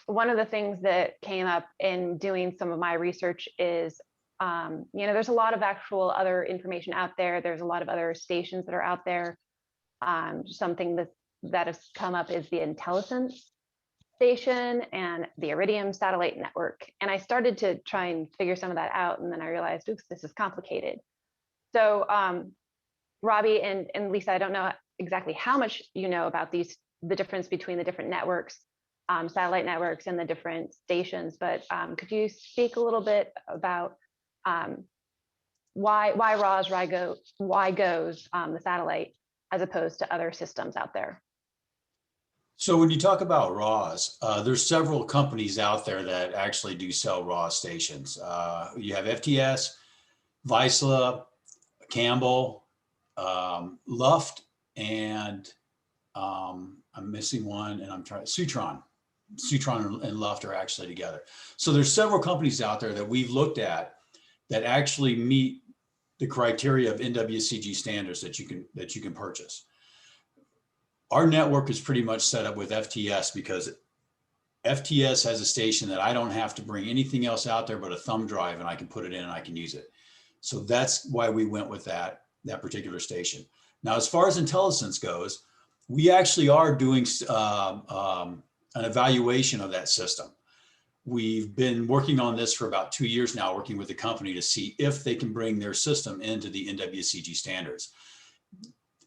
One of the things that came up in doing some of my research is, there's a lot of actual other information out there. There's a lot of other stations that are out there. Something that has come up is the IntelliSense station and the Iridium satellite network. And I started to try and figure some of that out, and then I realized, oops, this is complicated. So Robbie and Lisa, I don't know exactly how much you know about the difference between the different networks, satellite networks, and the different stations, but could you speak a little bit about why ROS, why goes the satellite as opposed to other systems out there? So when you talk about RAWs, there's several companies out there that actually do sell RAW stations. You have FTS, Vizsla, Campbell, Luft, and I'm missing one, and I'm trying, Sutron. Sutron and Luft are actually together. So there's several companies out there that we've looked at that actually meet the criteria of NWCG standards that you can purchase. Our network is pretty much set up with FTS because FTS has a station that I don't have to bring anything else out there but a thumb drive, and I can put it in and I can use it. So that's why we went with that particular station. Now, as far as IntelliSense goes, we actually are doing an evaluation of that system. We've been working on this for about 2 years now, working with the company to see if they can bring their system into the NWCG standards.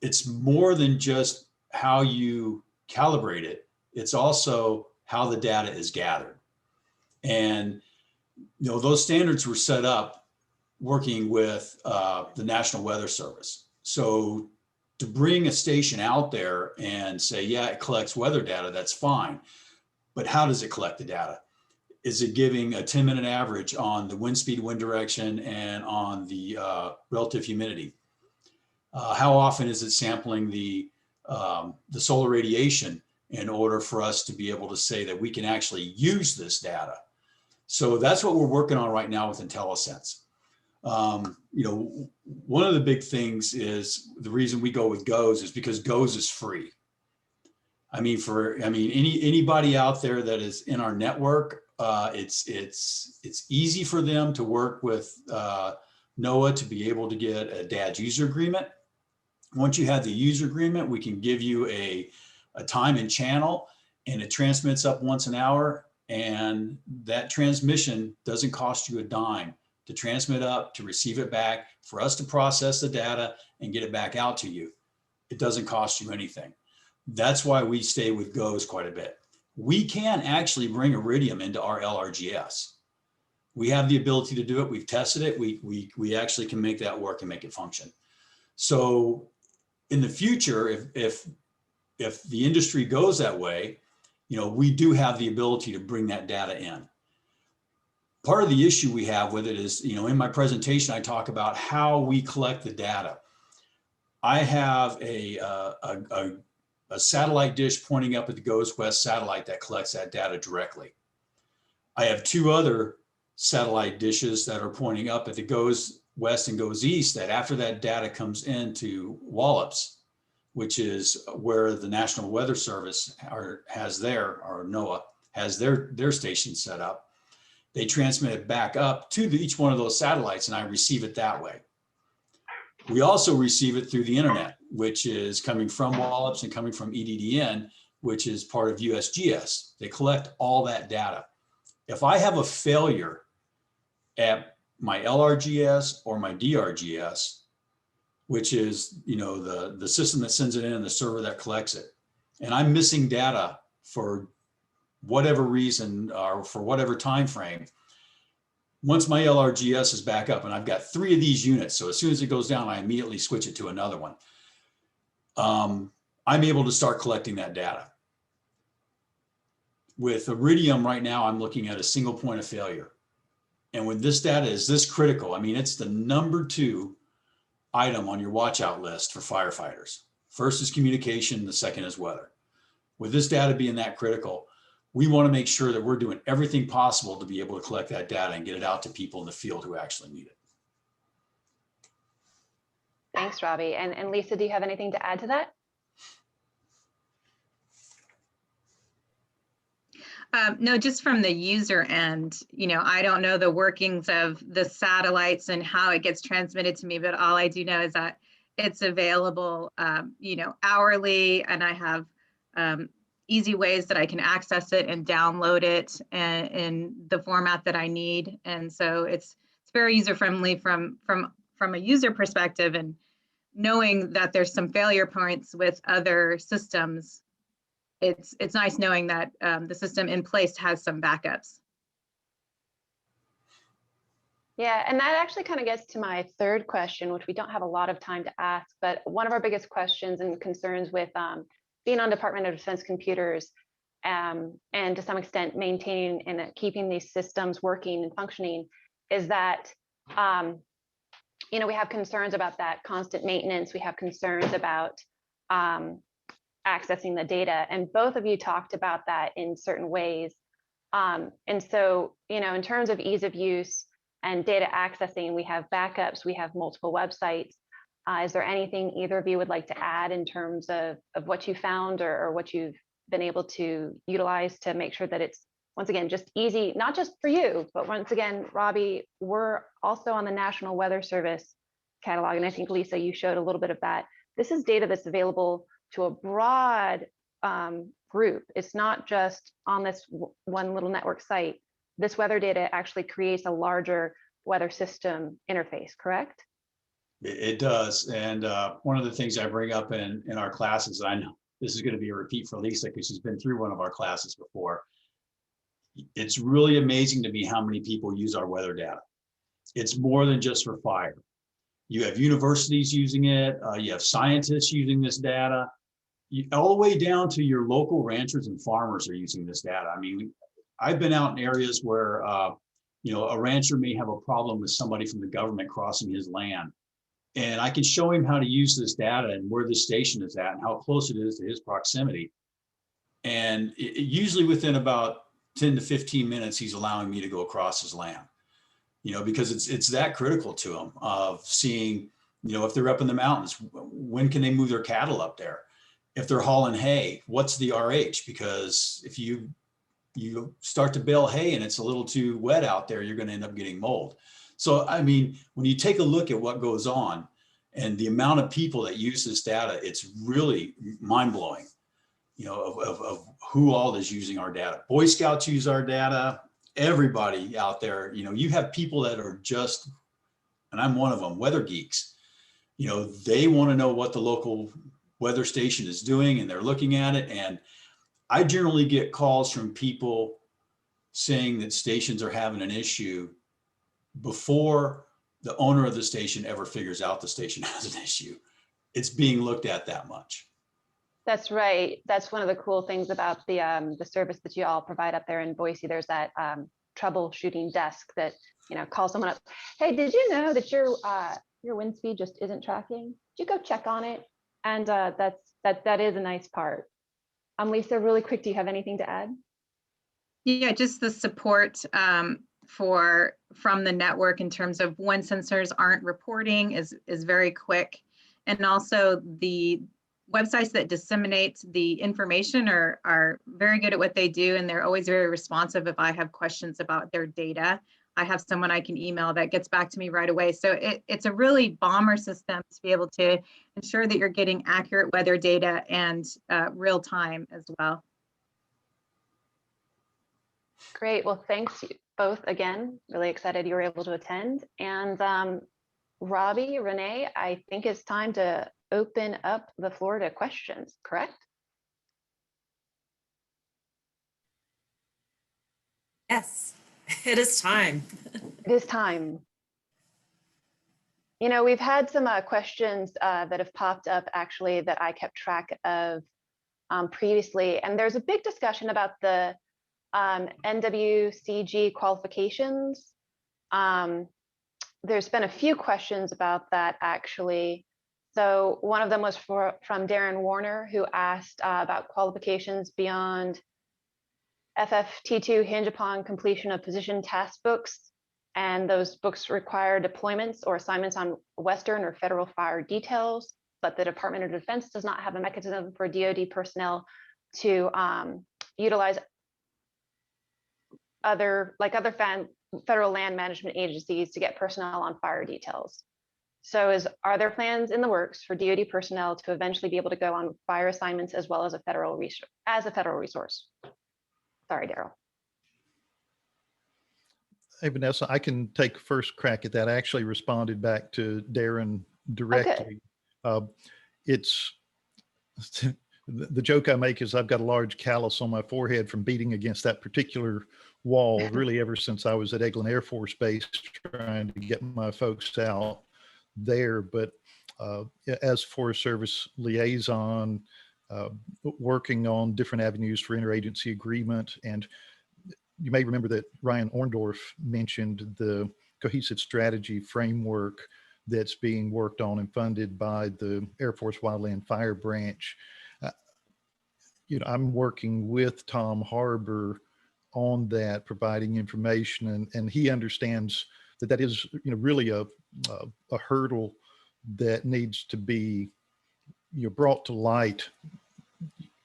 It's more than just how you calibrate it. It's also how the data is gathered. And those standards were set up working with the National Weather Service. So to bring a station out there and say, yeah, it collects weather data, that's fine. But how does it collect the data? Is it giving a 10-minute average on the wind speed, wind direction, and on the relative humidity? How often is it sampling the solar radiation in order for us to be able to say that we can actually use this data? So that's what we're working on right now with IntelliSense. One of the big things is the reason we go with GOES is because GOES is free. Anybody out there that is in our network, it's easy for them to work with NOAA to be able to get a DADS user agreement. Once you have the user agreement, we can give you a time and channel, and it transmits up once an hour. And that transmission doesn't cost you a dime to transmit up, to receive it back, for us to process the data and get it back out to you. It doesn't cost you anything. That's why we stay with GOES quite a bit. We can actually bring Iridium into our LRGS. We have the ability to do it. We've tested it. We actually can make that work and make it function. So in the future, if the industry goes that way, we do have the ability to bring that data in. Part of the issue we have with it is, in my presentation, I talk about how we collect the data. I have a satellite dish pointing up at the GOES West satellite that collects that data directly. I have 2 other satellite dishes that are pointing up at the GOES West and GOES East that after that data comes into Wallops, which is where the National Weather Service or NOAA has their station set up. They transmit it back up to each one of those satellites, and I receive it that way. We also receive it through the internet, which is coming from Wallops and coming from EDDN, which is part of USGS. They collect all that data. If I have a failure at my LRGS or my DRGS, which is the system that sends it in and the server that collects it, and I'm missing data for whatever reason or for whatever time frame, once my LRGS is back up, and I've got 3 of these units, so as soon as it goes down, I immediately switch it to another one. I'm able to start collecting that data. With Iridium right now, I'm looking at a single point of failure. And when this data is this critical, it's the number 2 item on your watch out list for firefighters. First is communication, the second is weather. With this data being that critical, we want to make sure that we're doing everything possible to be able to collect that data and get it out to people in the field who actually need it. Thanks, Robbie. And Lisa, do you have anything to add to that? No, just from the user end, I don't know the workings of the satellites and how it gets transmitted to me, but all I do know is that it's available, hourly, and I have easy ways that I can access it and download it in the format that I need. And so it's very user friendly from a user perspective, and knowing that there's some failure points with other systems. It's nice knowing that the system in place has some backups. Yeah, and that actually kind of gets to my third question, which we don't have a lot of time to ask, but one of our biggest questions and concerns with being on Department of Defense computers, and to some extent maintaining and keeping these systems working and functioning, is that you know, we have concerns about that constant maintenance. We have concerns about accessing the data, and both of you talked about that in certain ways. And so, you know, in terms of ease of use and data accessing, we have backups, we have multiple websites. Is there anything either of you would like to add in terms of what you found or what you've been able to utilize to make sure that it's, once again, just easy, not just for you, but once again, Robbie, we're also on the National Weather Service catalog. And I think, Lisa, you showed a little bit of that. This is data that's available to a broad group. It's not just on this one little network site. This weather data actually creates a larger weather system interface, correct? It does. And one of the things I bring up in our classes, I know this is going to be a repeat for Lisa because she's been through one of our classes before. It's really amazing to me how many people use our weather data. It's more than just for fire. You have universities using it. You have scientists using this data. All the way down to your local ranchers and farmers are using this data. I mean, I've been out in areas where, you know, a rancher may have a problem with somebody from the government crossing his land. And I can show him how to use this data and where the station is at and how close it is to his proximity. And usually within about 10 to 15 minutes, he's allowing me to go across his land, you know, because it's that critical to him of seeing, you know, if they're up in the mountains, when can they move their cattle up there? If they're hauling hay, what's the RH? Because if you start to bale hay and it's a little too wet out there, you're going to end up getting mold. So, I mean, when you take a look at what goes on and the amount of people that use this data, it's really mind blowing, you know, of who all is using our data. Boy Scouts use our data, everybody out there, you know, you have people that are just, and I'm one of them, weather geeks. You know, they want to know what the local weather station is doing and they're looking at it. And I generally get calls from people saying that stations are having an issue before the owner of the station ever figures out the station has an issue. It's being looked at that much. That's right. That's one of the cool things about the service that you all provide up there in Boise. There's that troubleshooting desk that, you know, calls someone up. Hey, did you know that your wind speed just isn't tracking? Did you go check on it? And that is a nice part. Lisa, really quick, do you have anything to add? Yeah, just the support from the network in terms of when sensors aren't reporting is very quick. And also the websites that disseminate the information are very good at what they do. And they're always very responsive if I have questions about their data. I have someone I can email that gets back to me right away. So it's a really bomber system to be able to ensure that you're getting accurate weather data and real time as well. Great. Well, thanks you both again. Really excited you were able to attend. And Robbie, Renee, I think it's time to open up the floor to questions, correct? Yes, it is time. It is time. You know, we've had some questions that have popped up actually that I kept track of previously. And there's a big discussion about the NWCG qualifications. There's been a few questions about that actually. So one of them was from Darren Warner, who asked about qualifications beyond FFT2 hinge upon completion of position task books, and those books require deployments or assignments on Western or federal fire details, but the Department of Defense does not have a mechanism for DoD personnel to utilize other federal land management agencies to get personnel on fire details. So are there plans in the works for DoD personnel to eventually be able to go on fire assignments as well as a federal resource? Sorry, Daryl. Hey, Vanessa, I can take first crack at that. I actually responded back to Darren directly. It's the joke I make is I've got a large callus on my forehead from beating against that particular wall, really ever since I was at Eglin Air Force Base trying to get my folks out there. But as Forest Service liaison, uh, working on different avenues for interagency agreement. And you may remember that Ryan Orndorff mentioned the cohesive strategy framework that's being worked on and funded by the Air Force Wildland Fire Branch. I'm working with Tom Harbor on that, providing information, and he understands that is really a hurdle that needs to be brought to light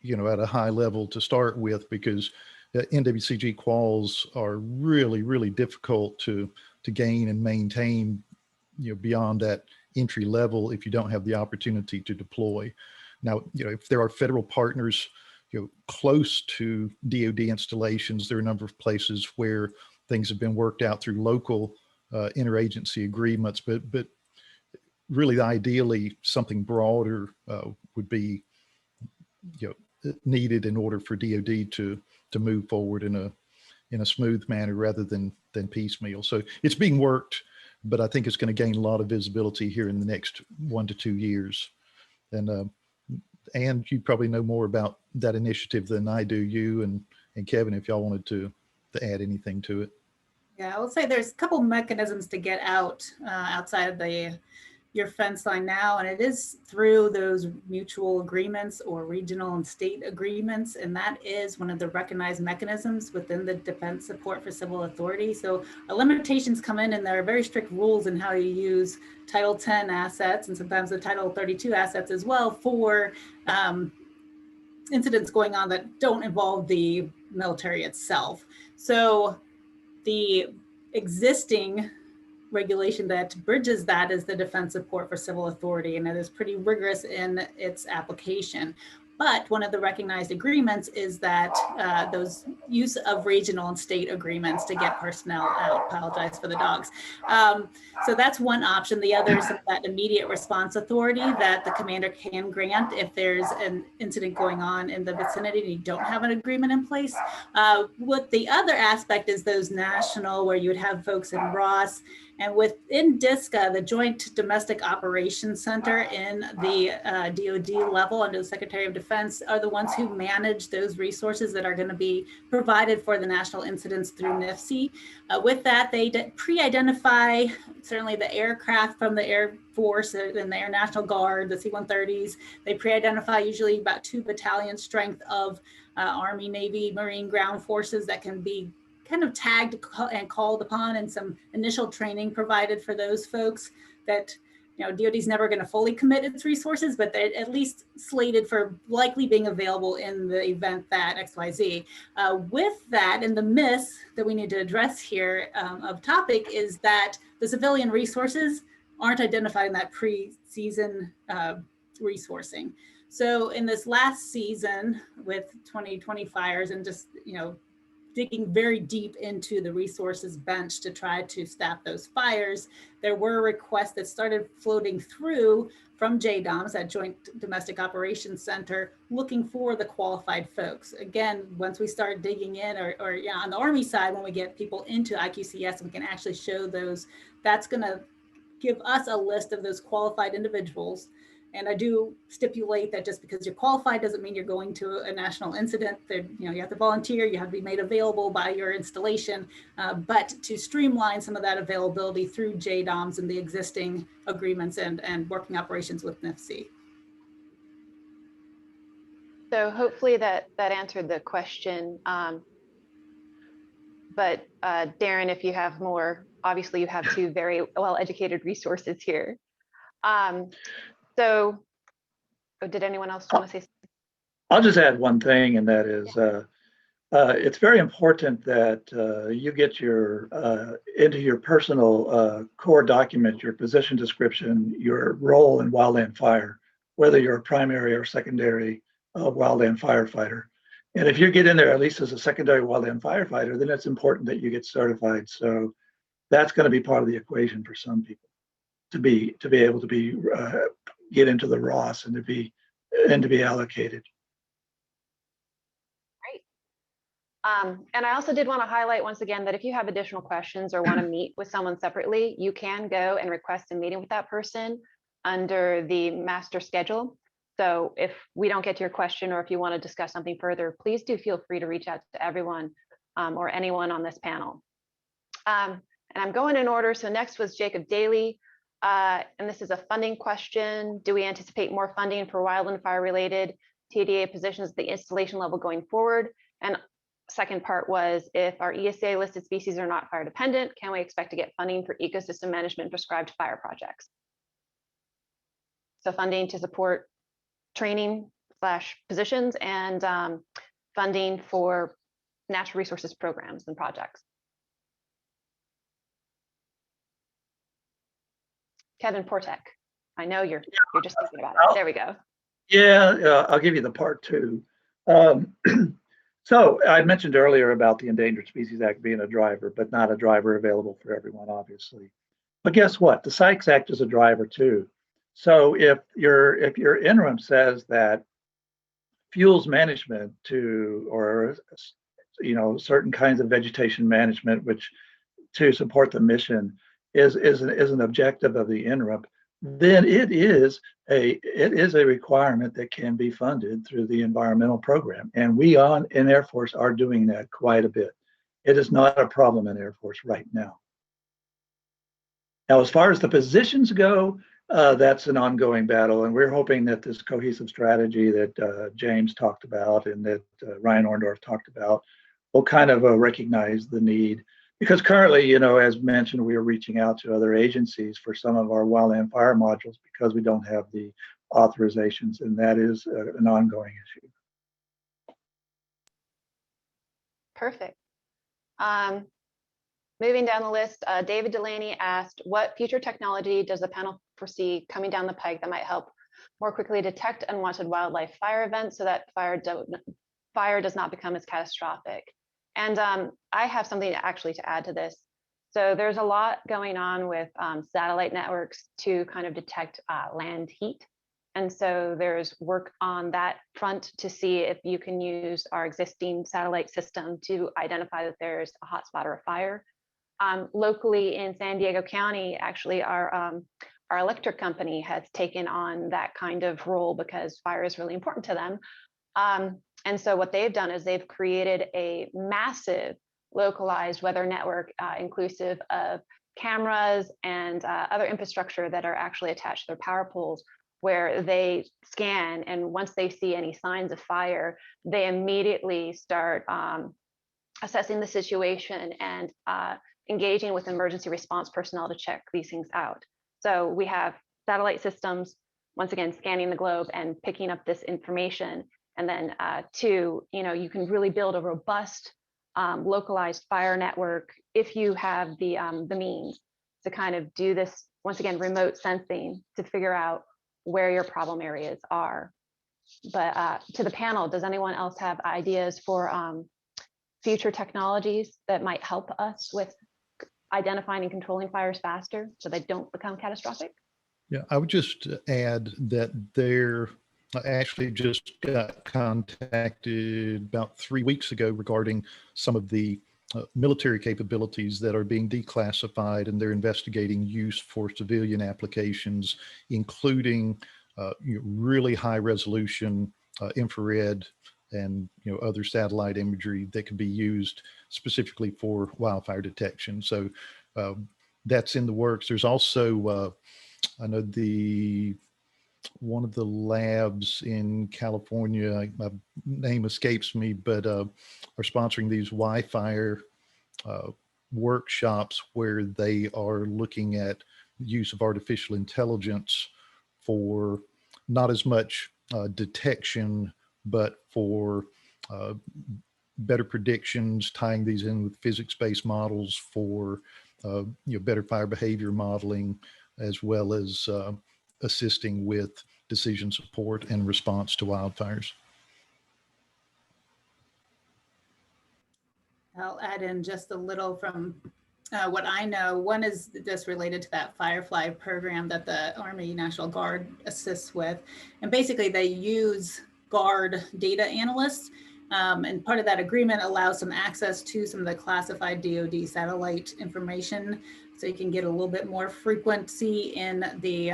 at a high level to start with, because NWCG quals are really difficult to gain and maintain beyond that entry level if you don't have the opportunity to deploy. Now, if there are federal partners close to DoD installations, there are a number of places where things have been worked out through local interagency agreements, but really ideally something broader would be needed in order for DoD to move forward in a smooth manner rather than piecemeal. So it's being worked, but I think it's going to gain a lot of visibility here in the next 1 to 2 years. And you probably know more about that initiative than I do. You and Kevin, if y'all wanted to add anything to it. Yeah, I will say there's a couple mechanisms to get out outside of your fence line now, and it is through those mutual agreements or regional and state agreements, and that is one of the recognized mechanisms within the Defense Support for Civil Authority. So limitations come in, and there are very strict rules in how you use Title 10 assets and sometimes the Title 32 assets as well for incidents going on that don't involve the military itself. So the existing regulation that bridges that is the Defense Support for Civil Authority, and it is pretty rigorous in its application. But one of the recognized agreements is that those use of regional and state agreements to get personnel out. Apologize for the dogs. So that's one option. The other is that immediate response authority that the commander can grant if there's an incident going on in the vicinity and you don't have an agreement in place. What the other aspect is those national, where you would have folks in Ross, and within DISCA, the Joint Domestic Operations Center in the DoD level under the Secretary of Defense are the ones who manage those resources that are going to be provided for the national incidents through NFC. With that, they pre-identify certainly the aircraft from the Air Force and the Air National Guard, the C-130s. They pre-identify usually about 2 battalion strength of Army, Navy, Marine ground forces that can be kind of tagged and called upon, and some initial training provided for those folks that, DoD's never going to fully commit its resources, but they're at least slated for likely being available in the event that XYZ. With that, and the miss that we need to address here of topic is that the civilian resources aren't identified in that pre-season resourcing. So in this last season with 2020 fires and just, digging very deep into the resources bench to try to staff those fires, there were requests that started floating through from JDOMS, that Joint Domestic Operations Center, looking for the qualified folks. Again, once we start digging in, or on the Army side, when we get people into IQCS and we can actually show those, that's gonna give us a list of those qualified individuals. And I do stipulate that just because you're qualified doesn't mean you're going to a national incident. That, you have to volunteer, you have to be made available by your installation, but to streamline some of that availability through JDOMS and the existing agreements and working operations with NFC. So hopefully that answered the question. But Darren, if you have more, obviously you have 2 very well-educated resources here. So, did anyone else want to say something? I'll just add one thing, and that is it's very important that you get into your personal core document, your position description, your role in wildland fire, whether you're a primary or secondary wildland firefighter. And if you get in there at least as a secondary wildland firefighter, then it's important that you get certified. So that's going to be part of the equation for some people to be able to get into the ROS and to be allocated. Great. And I also did want to highlight once again that if you have additional questions or want to meet with someone separately, you can go and request a meeting with that person under the master schedule. So if we don't get to your question, or if you want to discuss something further, please do feel free to reach out to everyone or anyone on this panel. And I'm going in order. So next was Jacob Daly. And this is a funding question. Do we anticipate more funding for wildland fire related TDA positions at the installation level going forward? And second part was, if our ESA listed species are not fire dependent, can we expect to get funding for ecosystem management prescribed fire projects? So funding to support training / positions, and funding for natural resources programs and projects. Kevin Portek, I know you're just thinking about it. There we go. Yeah, I'll give you the part two. So I mentioned earlier about the Endangered Species Act being a driver, but not a driver available for everyone, obviously. But guess what? The Sykes Act is a driver too. So if your interim says that fuels management or certain kinds of vegetation management, which to support the mission is an objective of the interim, then it is a requirement that can be funded through the environmental program. And we in Air Force are doing that quite a bit. It is not a problem in Air Force right now. Now, as far as the positions go, that's an ongoing battle, and we're hoping that this cohesive strategy that James talked about and that Ryan Orndorff talked about will kind of recognize the need. Because currently, as mentioned, we are reaching out to other agencies for some of our wildland fire modules because we don't have the authorizations, and that is an ongoing issue. Perfect. Moving down the list, David Delaney asked, what future technology does the panel foresee coming down the pike that might help more quickly detect unwanted wildlife fire events so that fire does not become as catastrophic? And I have something to add to this. So there's a lot going on with satellite networks to kind of detect land heat. And so there's work on that front to see if you can use our existing satellite system to identify that there's a hotspot or a fire. Locally in San Diego County, actually, our electric company has taken on that kind of role because fire is really important to them. And so what they've done is they've created a massive localized weather network, inclusive of cameras and other infrastructure that are actually attached to their power poles, where they scan, and once they see any signs of fire, they immediately start assessing the situation and engaging with emergency response personnel to check these things out. So we have satellite systems, once again, scanning the globe and picking up this information. And then two, you can really build a robust localized fire network if you have the means to kind of do this, once again, remote sensing to figure out where your problem areas are. But to the panel, does anyone else have ideas for future technologies that might help us with identifying and controlling fires faster so they don't become catastrophic? Yeah, I would just add that I actually just got contacted about 3 weeks ago regarding some of the military capabilities that are being declassified, and they're investigating use for civilian applications, including really high resolution infrared and other satellite imagery that could be used specifically for wildfire detection. So that's in the works. There's also I know one of the labs in California, my name escapes me, but are sponsoring these Wi-Fi workshops where they are looking at the use of artificial intelligence for not as much detection, but for better predictions, tying these in with physics-based models for better fire behavior modeling, as well as assisting with decision support and response to wildfires. I'll add in just a little from what I know. One is just related to that Firefly program that the Army National Guard assists with. And basically they use Guard data analysts. And part of that agreement allows some access to some of the classified DoD satellite information so you can get a little bit more frequency in the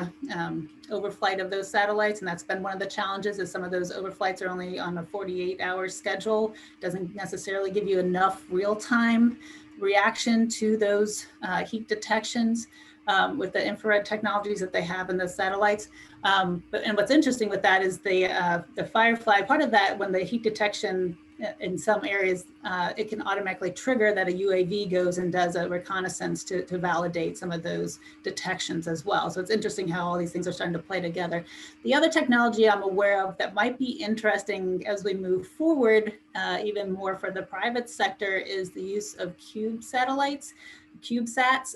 overflight of those satellites. And that's been one of the challenges, is some of those overflights are only on a 48-hour schedule. Doesn't necessarily give you enough real-time reaction to those heat detections with the infrared technologies that they have in the satellites. And what's interesting with that is the Firefly, part of that, when the heat detection in some areas, it can automatically trigger that a UAV goes and does a reconnaissance to validate some of those detections as well. So it's interesting how all these things are starting to play together. The other technology I'm aware of that might be interesting as we move forward, even more for the private sector, is the use of cube satellites, CubeSats.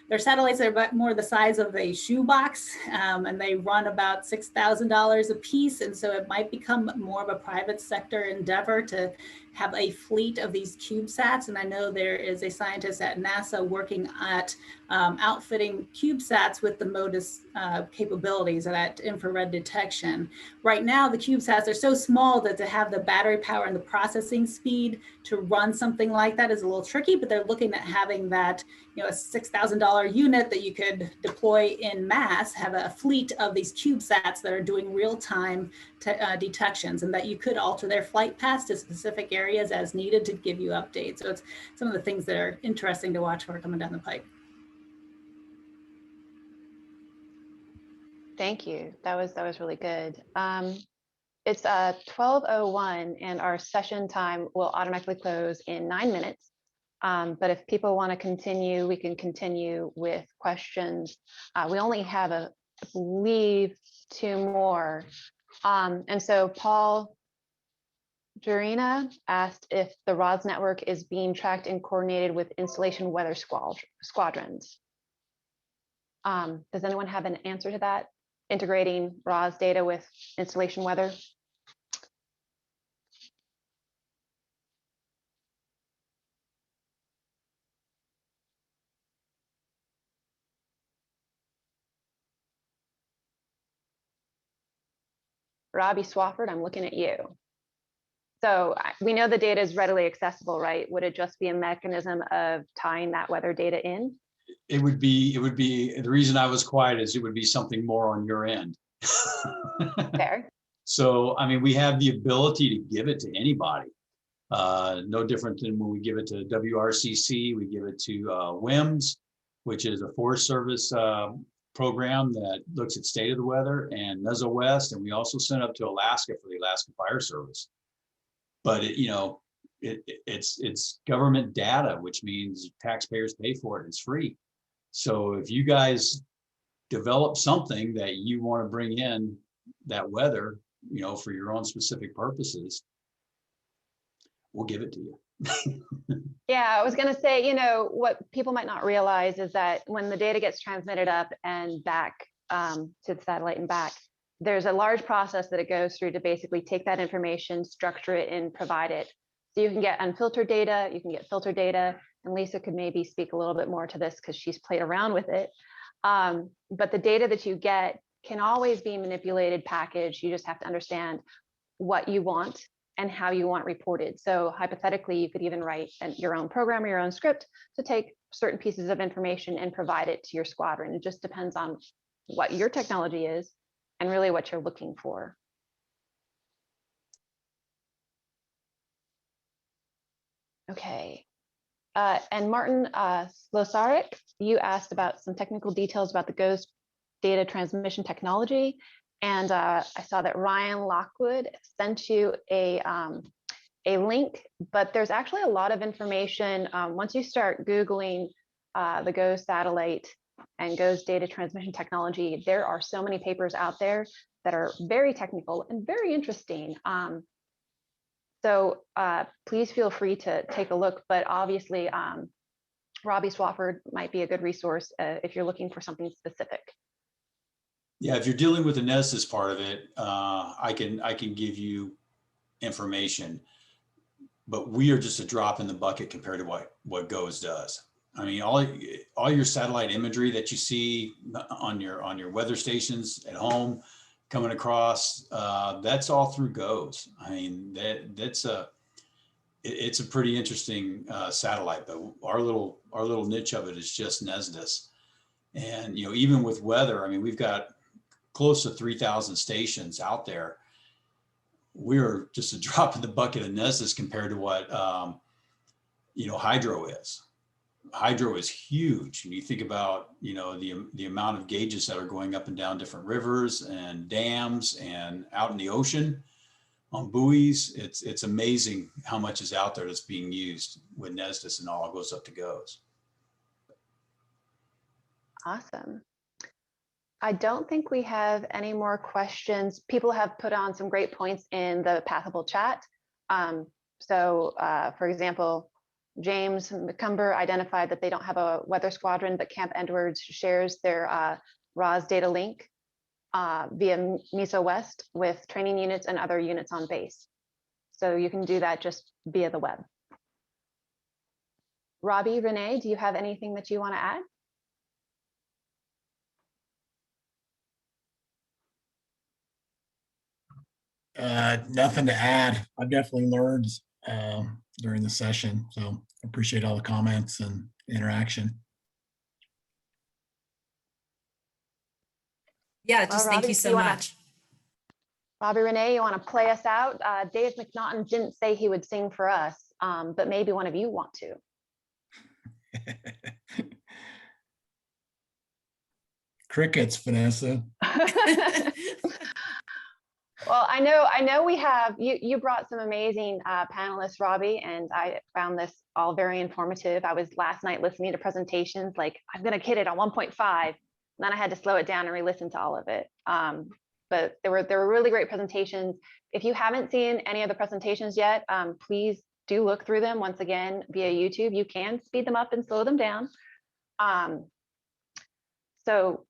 They're satellites that are about more the size of a shoebox, and they run about $6,000 a piece. And so it might become more of a private sector endeavor to have a fleet of these CubeSats. And I know there is a scientist at NASA working at outfitting CubeSats with the MODIS capabilities of that infrared detection. Right now, the CubeSats are so small that to have the battery power and the processing speed to run something like that is a little tricky, but they're looking at having that, a $6,000 unit that you could deploy in mass, have a fleet of these CubeSats that are doing real-time detections, and that you could alter their flight paths to specific areas as needed to give you updates. So it's some of the things that are interesting to watch for coming down the pipe. Thank you. That was really good. It's 12:01 and our session time will automatically close in 9 minutes. But if people want to continue, we can continue with questions. We only have, I believe, 2 more. And so Paul Jurina asked if the RODS network is being tracked and coordinated with installation weather squadrons. Does anyone have an answer to that? Integrating RODS data with installation weather? Robbie Swafford, I'm looking at you. So we know the data is readily accessible, right? Would it just be a mechanism of tying that weather data in? It would be, the reason I was quiet is it would be something more on your end. Fair. So, I mean, we have the ability to give it to anybody. No different than when we give it to WRCC, we give it to WIMS, which is a Forest Service program that looks at state of the weather, and Meso-West, and we also sent up to Alaska for the Alaska Fire Service. But it's government data, which means taxpayers pay for it. It's free. So if you guys develop something that you want to bring in that weather, for your own specific purposes, we'll give it to you. Yeah, I was going to say, what people might not realize is that when the data gets transmitted up and back to the satellite and back, there's a large process that it goes through to basically take that information, structure it, and provide it. So you can get unfiltered data, you can get filtered data, and Lisa could maybe speak a little bit more to this because she's played around with it. But the data that you get can always be manipulated, packaged. You just have to understand what you want and how you want reported. So hypothetically, you could even write your own program or your own script to take certain pieces of information and provide it to your squadron. It just depends on what your technology is and really what you're looking for. Okay. And Martin Slosarek, you asked about some technical details about the GOES data transmission technology. And I saw that Ryan Lockwood sent you a link, but there's actually a lot of information. Once you start Googling the GOES satellite and GOES data transmission technology, there are so many papers out there that are very technical and very interesting. So please feel free to take a look, but obviously Robbie Swafford might be a good resource if you're looking for something specific. Yeah, if you're dealing with the Nesis part of it, I can give you information, but we are just a drop in the bucket compared to what GOES does. I mean, all your satellite imagery that you see on your weather stations at home coming across, that's all through GOES. I mean, it's a pretty interesting satellite, but our little niche of it is just NESDIS. And, you know, even with weather, I mean, we've got close to 3,000 stations out there. We're just a drop in the bucket of NESDIS compared to what, you know, hydro is. Hydro is huge. When you think about, you know, the amount of gauges that are going up and down different rivers and dams and out in the ocean on buoys, it's amazing how much is out there that's being used with NESDIS, and all goes up to GOES. Awesome. I don't think we have any more questions. People have put on some great points in the Pathable chat. For example, James McCumber identified that they don't have a weather squadron, but Camp Edwards shares their RAWS data link via MESO West with training units and other units on base. So you can do that just via the web. Robbie, Renee, do you have anything that you want to add? Nothing to add. I've definitely learned during the session, so appreciate all the comments and interaction. Yeah, just thank Robbie, you so much. Robbie, Renee, you want to play us out? Dave McNaughton didn't say he would sing for us, but maybe one of you want to. Crickets, Vanessa. Well, I know we have, you brought some amazing panelists, Robbie, and I found this all very informative. I was last night listening to presentations, like I'm going to hit it on 1.5, and then I had to slow it down and re-listen to all of it. But there were really great presentations. If you haven't seen any of the presentations yet, please do look through them once again via YouTube. You can speed them up and slow them down. So,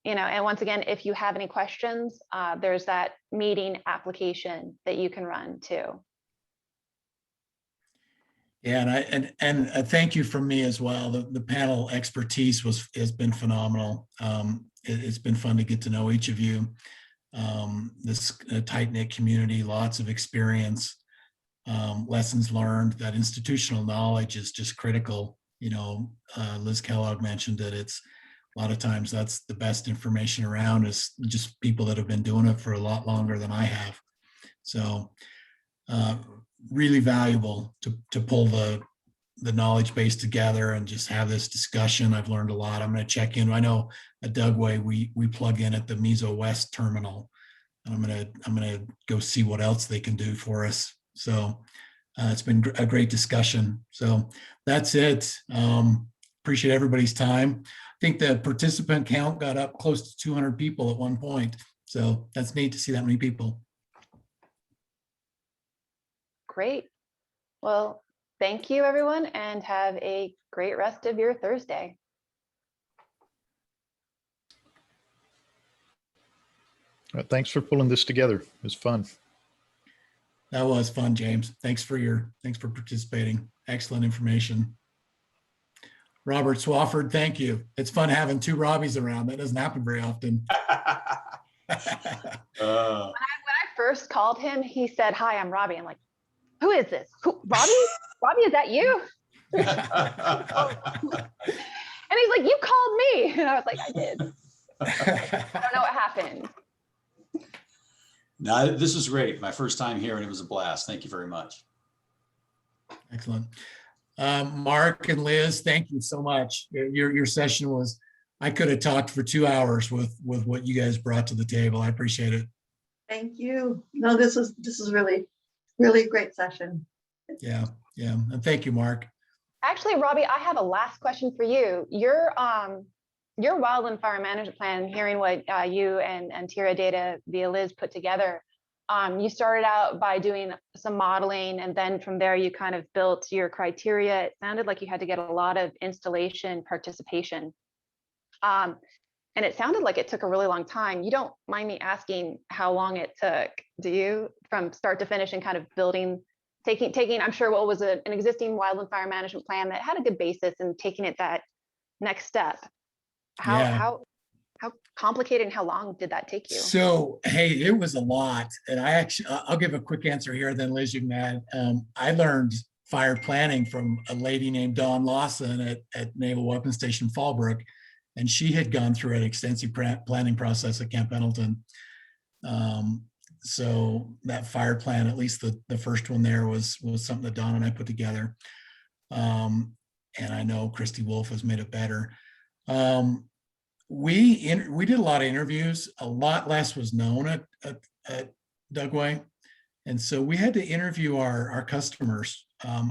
you know, and once again, if you have any questions, there's that meeting application that you can run too. Yeah, and a thank you from me as well. The panel expertise has been phenomenal. It's been fun to get to know each of you. This tight-knit community, lots of experience, lessons learned. That institutional knowledge is just critical. You know, Liz Kellogg mentioned that it's a lot of times that's the best information around, is just people that have been doing it for a lot longer than I have. So really valuable to pull the knowledge base together and just have this discussion. I've learned a lot. I'm going to check in. I know at Dugway we plug in at the MESO West terminal, and I'm going to go see what else they can do for us. So it's been a great discussion. So that's it. Appreciate everybody's time. I think the participant count got up close to 200 people at one point. So that's neat to see that many people. Great. Well, thank you everyone, and have a great rest of your Thursday. Thanks for pulling this together. It was fun. That was fun, James. Thanks for participating. Excellent information. Robert Swafford, thank you. It's fun having two Robbies around. That doesn't happen very often. When I first called him, he said, "Hi, I'm Robbie." I'm like, "Who is this? Who, Robbie? Robbie, is that you?" And he's like, "You called me." And I was like, "I did." I don't know what happened. No, this was great. My first time here, and it was a blast. Thank you very much. Excellent. Mark and Liz, thank you so much. Your session was, I could have talked for 2 hours with what you guys brought to the table. I appreciate it. Thank you. No, this is really, really great session. Yeah. And thank you, Mark. Actually, Robbie, I have a last question for you. Your wildland fire management plan, hearing what you and Tira Data via Liz put together, you started out by doing some modeling, and then from there you kind of built your criteria. It sounded like you had to get a lot of installation participation. And it sounded like it took a really long time. You don't mind me asking how long it took, do you, from start to finish, and kind of building, taking I'm sure what was an existing wildland fire management plan that had a good basis, and taking it that next step? How how complicated and how long did that take you? So, hey, it was a lot. And I'll give a quick answer here, then Liz, you can add. I learned fire planning from a lady named Dawn Lawson at Naval Weapons Station Fallbrook. And she had gone through an extensive planning process at Camp Pendleton. So that fire plan, at least the first one there was something that Dawn and I put together. And I know Christy Wolf has made it better. We did a lot of interviews. A lot less was known at Dugway. And so we had to interview our customers,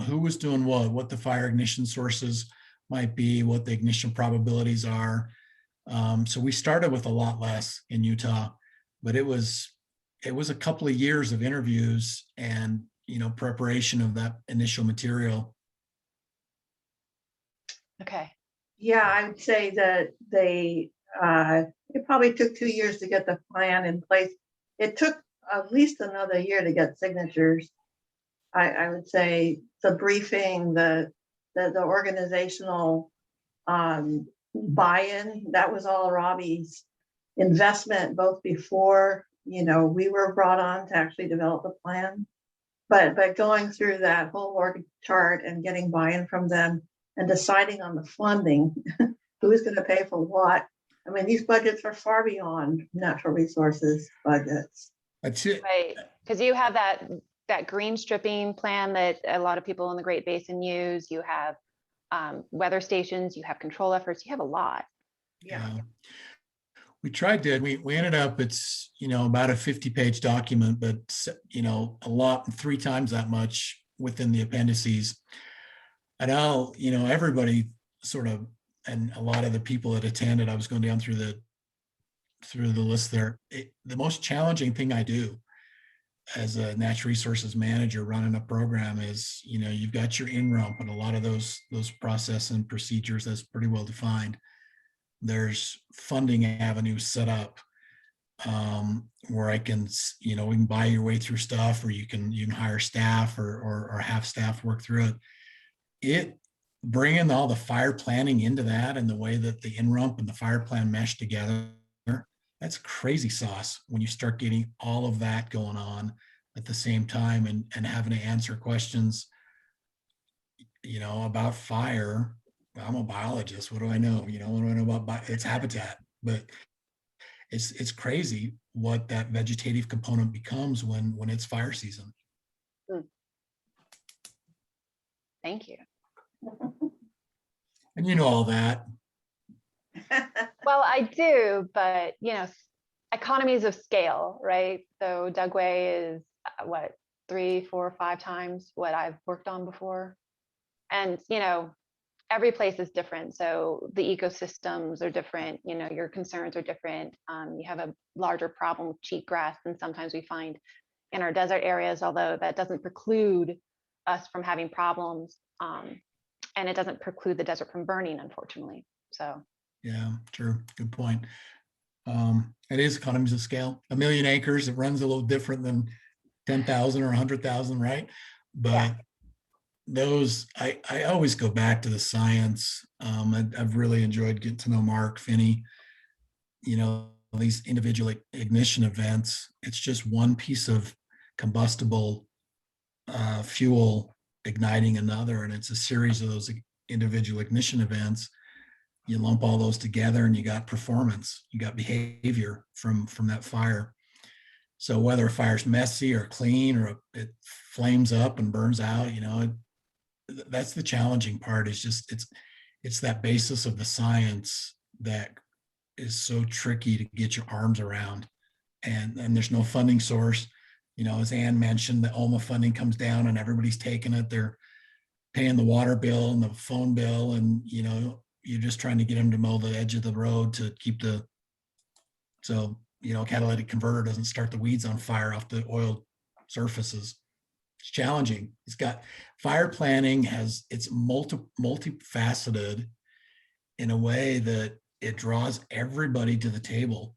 who was doing what the fire ignition sources might be, what the ignition probabilities are. So we started with a lot less in Utah, but it was a couple of years of interviews and, preparation of that initial material. Okay. Yeah, I would say that it probably took 2 years to get the plan in place. It took at least another year to get signatures. I would say the briefing, the organizational buy-in, that was all Robbie's investment, both before, we were brought on to actually develop the plan. But going through that whole org chart and getting buy-in from them and deciding on the funding, who's going to pay for what. I mean, these budgets are far beyond natural resources budgets. That's it. Right, because you have that green stripping plan that a lot of people in the Great Basin use. You have weather stations, you have control efforts, you have a lot. Yeah. We tried to, we ended up, it's, about a 50-page document, but, a lot, 3 times that much within the appendices. And everybody sort of, and a lot of the people that attended, I was going down through the list there. The most challenging thing I do as a natural resources manager running a program is, you've got your in-rump, and a lot of those process and procedures that's pretty well defined. There's funding avenues set up where I can, we can buy your way through stuff, or you can hire staff or have staff work through it. Bringing all the fire planning into that and the way that the in-rump and the fire plan mesh together, that's crazy sauce when you start getting all of that going on at the same time and having to answer questions, about fire. I'm a biologist. What do I know? What do I know about its habitat? But it's crazy what that vegetative component becomes when it's fire season. Thank you. And all that. Well, I do, but economies of scale, right? So Dugway is what, 3, 4, 5 times what I've worked on before. And, every place is different. So the ecosystems are different, your concerns are different. You have a larger problem with cheatgrass than sometimes we find in our desert areas, although that doesn't preclude us from having problems. And it doesn't preclude the desert from burning, unfortunately. So. Yeah, true. Good point. It is economies of scale. 1 million acres, it runs a little different than 10,000 or 100,000, right? But yeah. Those, I always go back to the science. I've really enjoyed getting to know Mark Finney. These individual ignition events, it's just one piece of combustible fuel igniting another, and it's a series of those individual ignition events. You lump all those together and you got performance, you got behavior from that fire. So whether a fire's messy or clean, or it flames up and burns out, that's the challenging part. Is just it's that basis of the science that is so tricky to get your arms around, and there's no funding source. As Ann mentioned, the OMA funding comes down and everybody's taking it. They're paying the water bill and the phone bill, and you're just trying to get them to mow the edge of the road to keep catalytic converter doesn't start the weeds on fire off the oiled surfaces. It's challenging. It's got fire planning it's multifaceted in a way that it draws everybody to the table,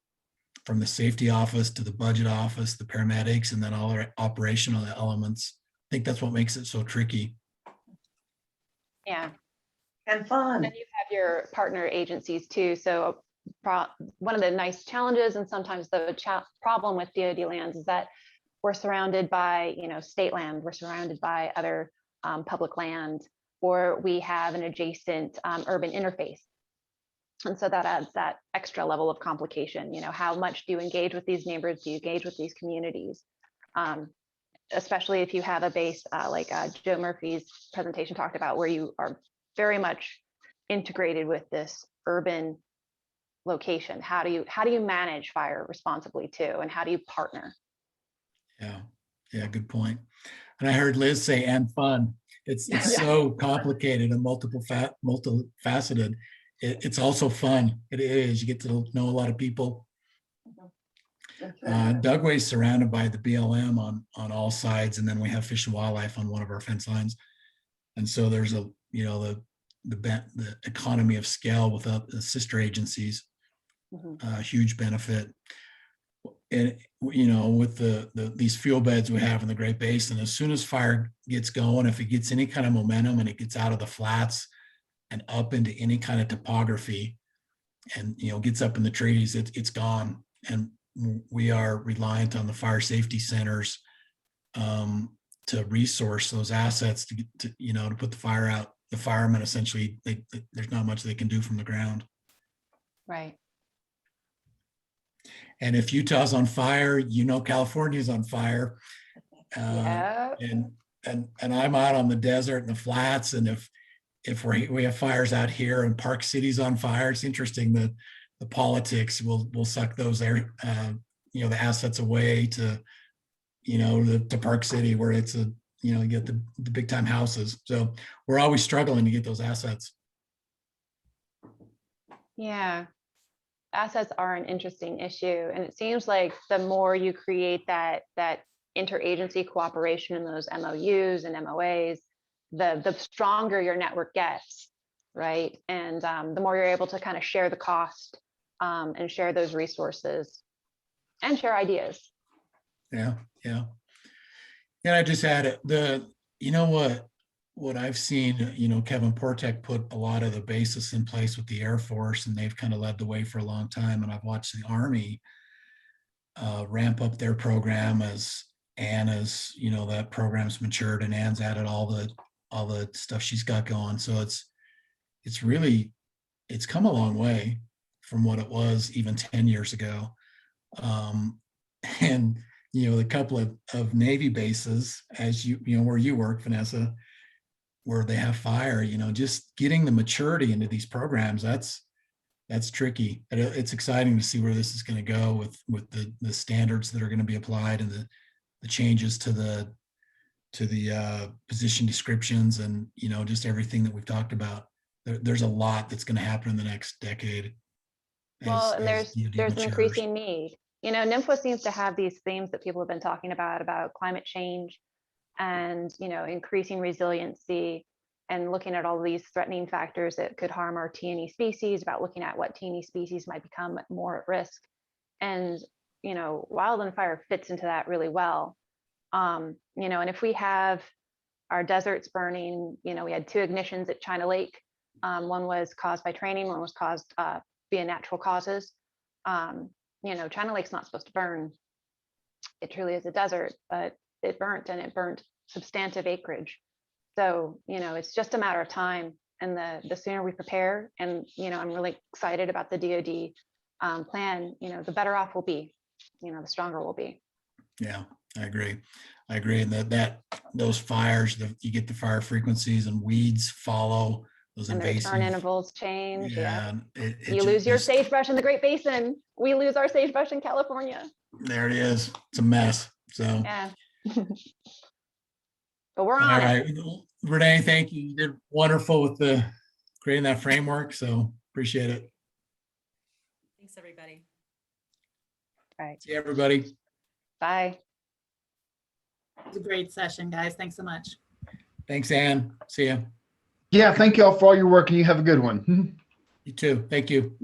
from the safety office to the budget office, the paramedics, and then all our operational elements. I think that's what makes it so tricky. Yeah. And fun. And you have your partner agencies too. So one of the nice challenges and sometimes the problem with DoD lands is that we're surrounded by, state land, we're surrounded by other public land, or we have an adjacent urban interface. And so that adds that extra level of complication. How much do you engage with these neighbors? Do you engage with these communities? Especially if you have a base like Joe Murphy's presentation talked about, where you are very much integrated with this urban location. How do you manage fire responsibly too, and how do you partner? Yeah, good point. And I heard Liz say and fun. It's so complicated and multifaceted. It's also fun. It is. You get to know a lot of people. Dugway's surrounded by the BLM on all sides, and then we have Fish and Wildlife on one of our fence lines. And so there's the economy of scale without the sister agencies, huge benefit. And with these fuel beds we have in the Great Basin, as soon as fire gets going, if it gets any kind of momentum and it gets out of the flats and up into any kind of topography, and gets up in the trees, it's gone. And we are reliant on the fire safety centers to resource those assets to put the fire out. The firemen essentially, there's not much they can do from the ground. Right. And if Utah's on fire, California's on fire. Yeah. And I'm out on the desert and the flats, and if we have fires out here and Park City's on fire, it's interesting that the politics will suck those the assets away to to Park City, where it's you get the big time houses. So we're always struggling to get those assets. Yeah, assets are an interesting issue, and it seems like the more you create that interagency cooperation in those MOUs and MOAs, the stronger your network gets, right? And the more you're able to kind of share the cost and share those resources and share ideas. Yeah. And I just add what I've seen, Kevin Portek put a lot of the basis in place with the Air Force, and they've kind of led the way for a long time. And I've watched the Army ramp up their program as that program's matured, and Anne's added all the stuff she's got going. So it's come a long way from what it was even 10 years ago. And the couple of Navy bases, as where you work, Vanessa, where they have fire, just getting the maturity into these programs, that's tricky. It's exciting to see where this is going to go with the standards that are going to be applied, and the changes to the position descriptions, and just everything that we've talked about. There's a lot that's going to happen in the next decade. Well, and there's an increasing need. NMFWA seems to have these themes that people have been talking about climate change and, increasing resiliency, and looking at all of these threatening factors that could harm our T&E species, about looking at what T&E species might become more at risk. And, wildland fire fits into that really well. And if we have our deserts burning, we had 2 ignitions at China Lake. One was caused by training, one was caused via natural causes. China Lake's not supposed to burn. It truly is a desert, but it burnt, and it burnt substantive acreage. So, it's just a matter of time, and the sooner we prepare, and, I'm really excited about the DoD plan, the better off we'll be, the stronger we'll be. Yeah, I agree. And that those fires, you get the fire frequencies, and weeds follow those and invasive. The return intervals change. Yeah. You lose your sagebrush in the Great Basin. We lose our sagebrush in California. There it is. It's a mess. So. Yeah. But we're on All it. right. Renee, thank you. You did wonderful with creating that framework. So appreciate it. Thanks, everybody. All right. See everybody. Bye. It was a great session, guys. Thanks so much. Thanks, Ann. See ya. Yeah, thank you all for all your work, and you have a good one. You too. Thank you.